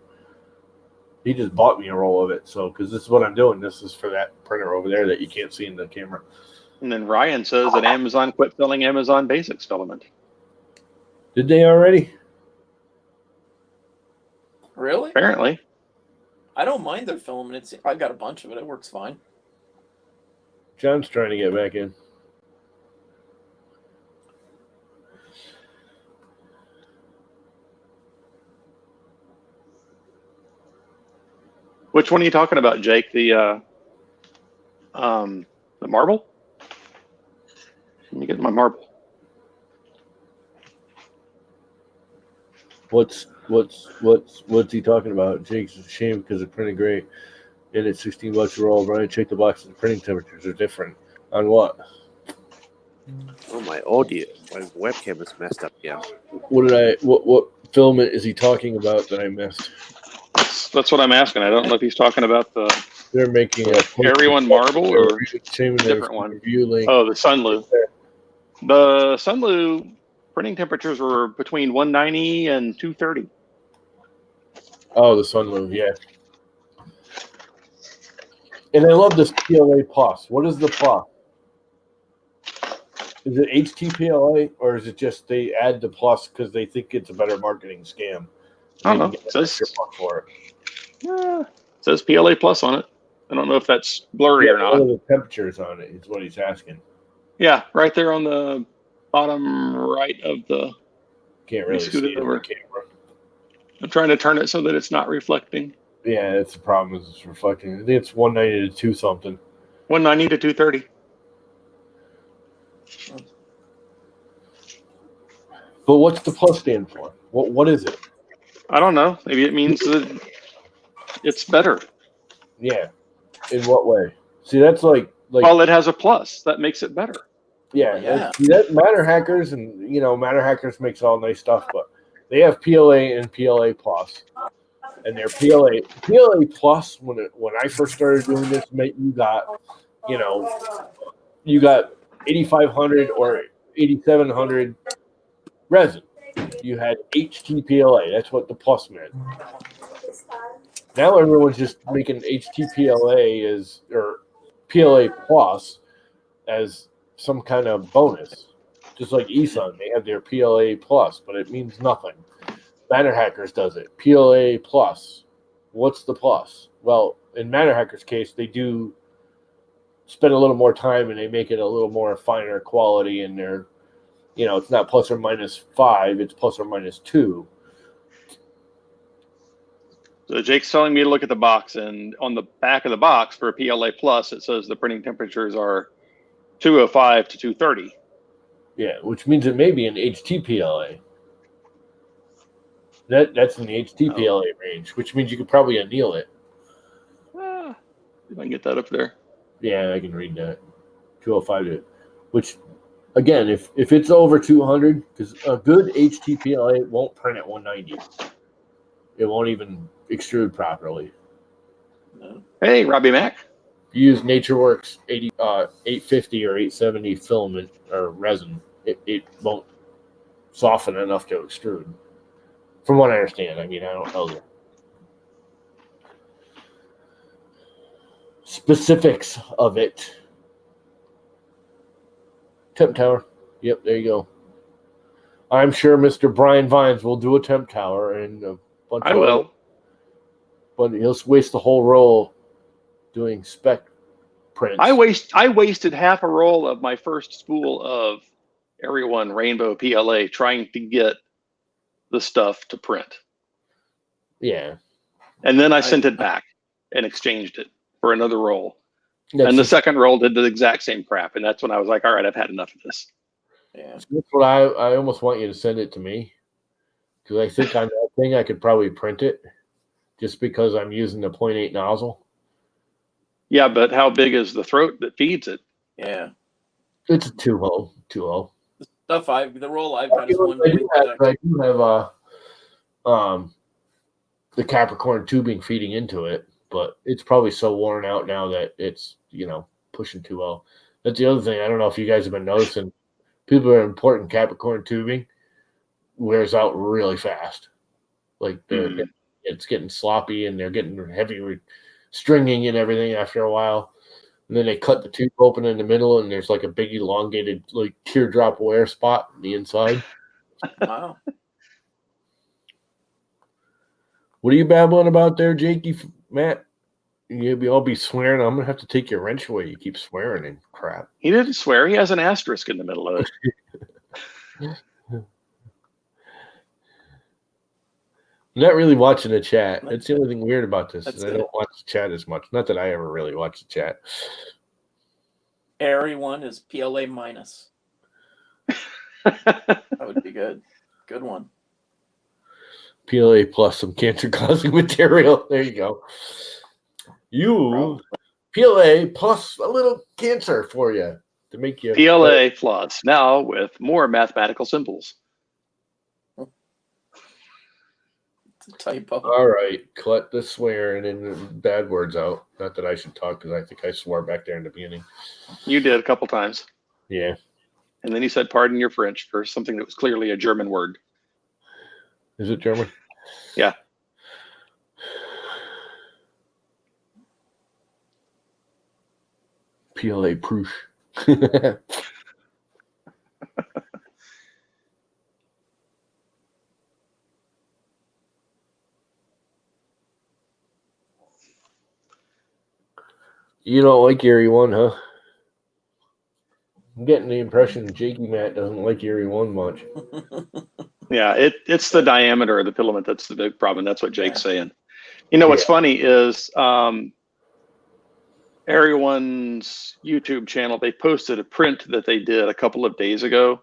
He just bought me a roll of it, so because this is what I'm doing. This is for that printer over there that you can't see in the camera. And then Ryan says that Amazon quit selling Amazon Basics filament. Did they already? Really? Apparently. I don't mind their filament. I've got a bunch of it. It works fine. John's trying to get back in. Which one are you talking about, Jake? The marble? Let me get my marble. What's he talking about? Jake's a shame because it printed great. And it's $16 a roll. Brian, check the box. The printing temperatures are different. On what? Oh, my audio, my webcam is messed up. Yeah. What filament is he talking about that I missed? That's what I'm asking. I don't know if he's talking about the They're making a everyone marble or different one. Review link. Oh, the Sunlu. The Sunlu printing temperatures were between 190 and 230. Oh, the Sunlu, yeah. And I love this PLA Plus. What is the Plus? Is it HTPLA or is it just they add the Plus because they think it's a better marketing scam? I don't know. It says for it. It says PLA Plus on it. I don't know if that's blurry or not. What are the temperatures on it? Is what he's asking. Yeah, right there on the bottom right of the. Can't really scoot see it it over. on the camera. I'm trying to turn it so that it's not reflecting. Yeah, that's the problem. Is it's reflecting. I think it's 190 to 2 something. 190 to 230. But what's the plus stand for? What is it? I don't know. Maybe it means that it's better. Yeah. In what way? See, that's like Well, it has a plus. That makes it better. yeah. Yeah. See, that Matter Hackers and Matter Hackers makes all nice stuff, but they have PLA and PLA plus, and their PLA plus when I first started doing this, mate, you got 8500 or 8700 resin. You had HTPLA. That's what the plus meant. Now everyone's just making HTPLA or PLA plus as some kind of bonus. Just like eSun, they have their PLA plus, but it means nothing. Matter Hackers does it. PLA plus. What's the plus? Well, in Matter Hackers' case, they do spend a little more time and they make it a little more finer quality, and they're it's not plus or minus 5, it's plus or minus 2. So Jake's telling me to look at the box, and on the back of the box for a PLA plus, it says the printing temperatures are 205 to 230. Yeah, which means it may be an HTPLA. That's in the HTPLA range, which means you could probably anneal it. If I can get that up there. Yeah, I can read that. 205 to, which again, if it's over 200, because a good HTPLA won't print at 190. It won't even extrude properly. No. Hey, Robbie Mac. If you use NatureWorks 850 or 870 filament or resin, it won't soften enough to extrude. From what I understand. I mean, I don't know the specifics of it. Temp tower. Yep, there you go. I'm sure Mr. Brian Vines will do a temp tower and a bunch I will. But he'll waste the whole roll doing spec prints. I wasted half a roll of my first spool of Area 1 Rainbow PLA trying to get the stuff to print. Yeah. And then I sent it back and exchanged it for another roll. That's and the second roll did the exact same crap. And that's when I was like, all right, I've had enough of this. Yeah. That's what I almost want you to send it to me. Because I think on that thing I could probably print it just because I'm using the 0.8 nozzle. Yeah, but how big is the throat that feeds it? Yeah. It's a 2.0. 2.0. The roll I've got is one. I do have the Capricorn tubing feeding into it, but it's probably so worn out now that it's pushing 2.0. That's the other thing. I don't know if you guys have been noticing. People are importing Capricorn tubing wears out really fast. Like it's getting sloppy and they're getting heavy stringing and everything after a while. And then they cut the tube open in the middle and there's like a big elongated like teardrop wear spot on the inside. Wow. What are you babbling about there, Jakey, Matt? You'll all be swearing. I'm gonna have to take your wrench away. You keep swearing and crap. He didn't swear. He has an asterisk in the middle of it. I'm not really watching the chat. That's the only thing weird about this. That's I don't watch the chat as much. Not that I ever really watch the chat. Area 1 is PLA minus. That would be good. Good one. PLA plus some cancer-causing material. There you go. PLA plus a little cancer for you to make you PLA plus now with more mathematical symbols. Typo. All right, cut the swearing and the bad words out. Not that I should talk because I think I swore back there in the beginning. You did a couple times. Yeah. And then you said pardon your French for something that was clearly a German word. Is it German? Yeah. PLA Prush. You don't like Area 1, huh? I'm getting the impression Jakey Matt doesn't like Area 1 much. Yeah, it's the diameter of the filament that's the big problem. That's what Jake's saying. You know what's funny is everyone's YouTube channel, they posted a print that they did a couple of days ago,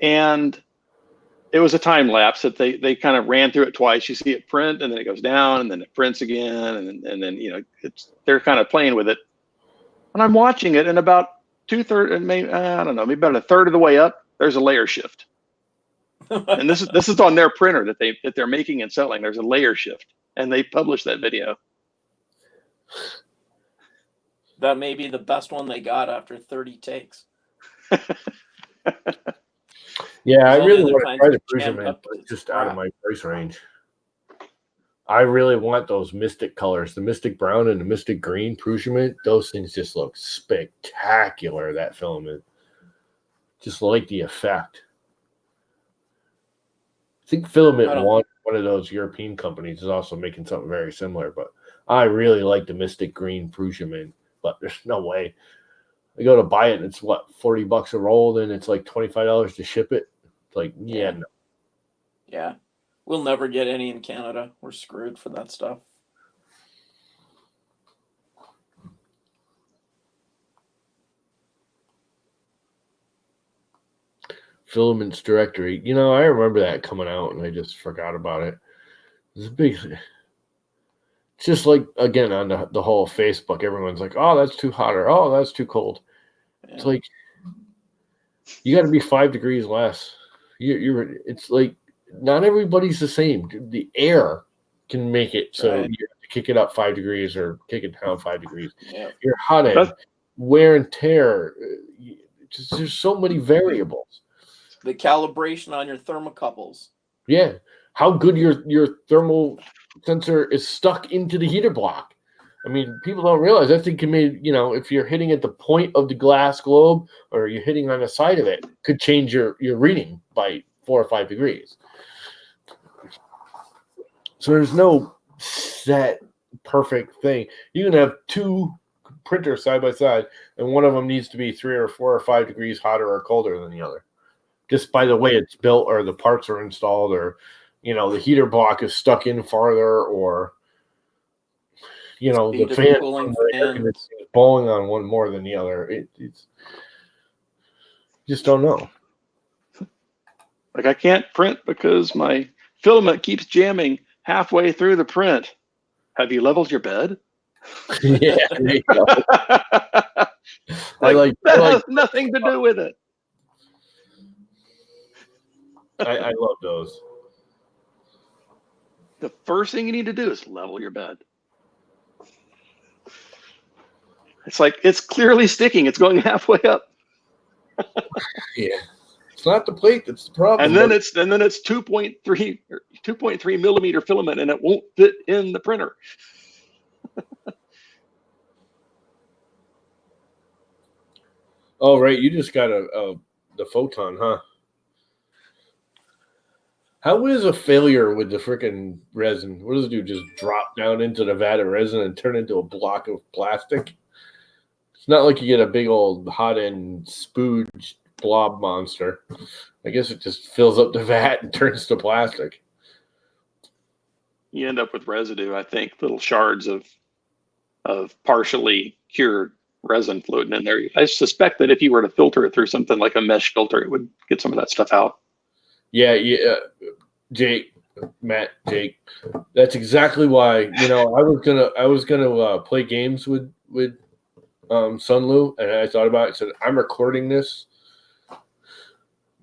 and it was a time lapse that they kind of ran through it twice. You see it print, and then it goes down, and then it prints again, and then they're kind of playing with it. And I'm watching it, and about 2/3, and maybe I don't know, maybe about a third of the way up, there's a layer shift. And this is on their printer that they're making and selling. There's a layer shift, and they published that video. That may be the best one they got after 30 takes. Yeah, I There's really only want other to try the kinds of jam Cruiserman, cup but that's just out of crap. my price range. I really want those Mystic colors, the Mystic Brown and the Mystic Green Cruiserman. Those things just look spectacular, that filament. Just like the effect. I think Filament one of those European companies is also making something very similar, but I really like the Mystic Green Cruiserman, but there's no way. I go to buy it and it's what, $40 a roll, then it's like $25 to ship it. It's like, yeah, no. Yeah. We'll never get any in Canada. We're screwed for that stuff. Filaments directory. You know, I remember that coming out and I just forgot about it. It's a big thing. It's just like, again, on the whole Facebook, everyone's like, oh, that's too hot, or oh, that's too cold. Yeah. It's like, you got to be 5 degrees less. It's like, not everybody's the same. The air can make it so you have to kick it up 5 degrees or kick it down 5 degrees. Yeah. You're hot end, wear and tear. There's so many variables. The calibration on your thermocouples. Yeah. How good your thermal sensor is stuck into the heater block. I mean, people don't realize that thing can make, if you're hitting at the point of the glass globe or you're hitting on the side of it, could change your reading by 4 or 5 degrees. So there's no set perfect thing. You can have 2 printers side by side, and one of them needs to be 3 or 4 or 5 degrees hotter or colder than the other, just by the way it's built or the parts are installed, or the heater block is stuck in farther, or the fan from the air conditioning is blowing on one more than the other. It's just don't know. Like, I can't print because my filament keeps jamming halfway through the print. Have you leveled your bed? Yeah, there you go. That has nothing to do with it. I love those. The first thing you need to do is level your bed. It's like, it's clearly sticking. It's going halfway up. Yeah. It's not the plate that's the problem. And then it's 2.3 millimeter filament, and it won't fit in the printer. Oh, right. You just got the photon, huh? How is a failure with the freaking resin? What does it do? Just drop down into the vat of resin and turn into a block of plastic? It's not like you get a big old hot end spooge blob monster. I guess it just fills up the vat and turns to plastic. You end up with residue, I think, little shards of partially cured resin floating in there. I suspect that if you were to filter it through something like a mesh filter, it would get some of that stuff out. Yeah, Jake. That's exactly why. I was gonna play games with Sunlu, and I thought about it. I said, I'm recording this.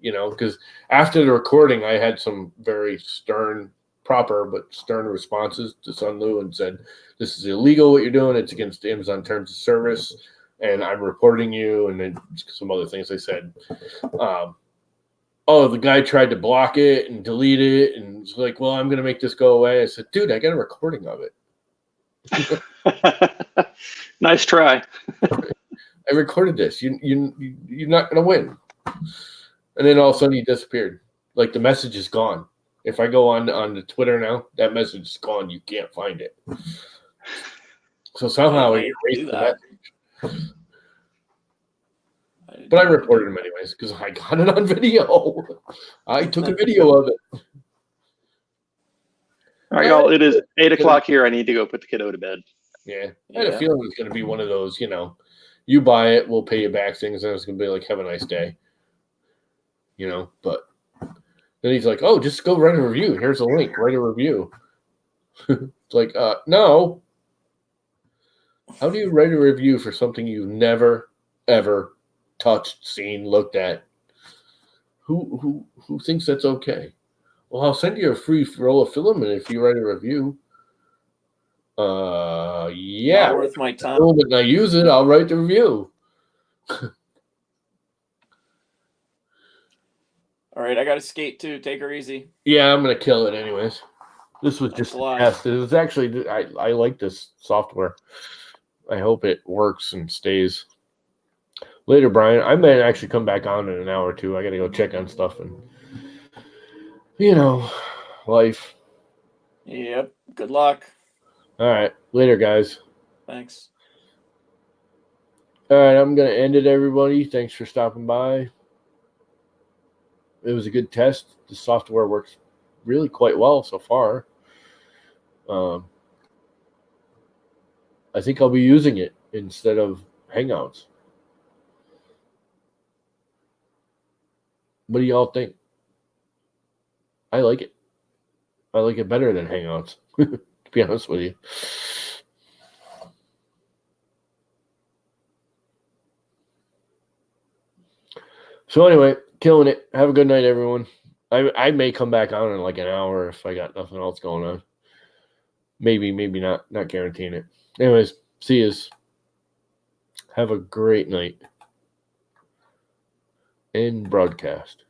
Because after the recording, I had some very proper stern responses to Sunlu, and said, this is illegal what you're doing. It's against Amazon terms of service, and I'm reporting you. And then some other things I said. The guy tried to block it and delete it, and it's like, well, I'm going to make this go away. I said, dude, I got a recording of it. Nice try. I recorded this. You're not going to win. And then all of a sudden he disappeared. Like, the message is gone. If I go on the Twitter now, that message is gone. You can't find it. So somehow he erased the message. But I reported him anyways because I got it on video. I took a video of it. All right, y'all. It is 8:00 here. I need to go put the kiddo to bed. Yeah. I had a Yeah. feeling it was going to be one of those, you buy it, we'll pay you back things, and it's going to be like, have a nice day. But then he's like, oh, just go write a review. Here's a link. Write a review. It's like, no. How do you write a review for something you've never, ever touched, seen, looked at? Who thinks that's okay? Well, I'll send you a free roll of filament if you write a review. Yeah. Not worth my time. Filament, I use it. I'll write the review. All right, I got to skate too. Take her easy. Yeah, I'm gonna kill it anyways. This was Thanks just a a lot. test. It was actually I like this software. I hope it works and stays. Later, Brian. I may actually come back on in an hour or two. I gotta go check on stuff and life. Yep. Good luck. All right, later, guys. Thanks. All right, I'm gonna end it, everybody. Thanks for stopping by. It was a good test. The software works really quite well so far. I think I'll be using it instead of Hangouts. What do y'all think? I like it. I like it better than Hangouts, to be honest with you. So anyway, killing it. Have a good night, everyone. I may come back on in like an hour if I got nothing else going on. Maybe not. Not guaranteeing it. Anyways, see yous. Have a great night. End broadcast.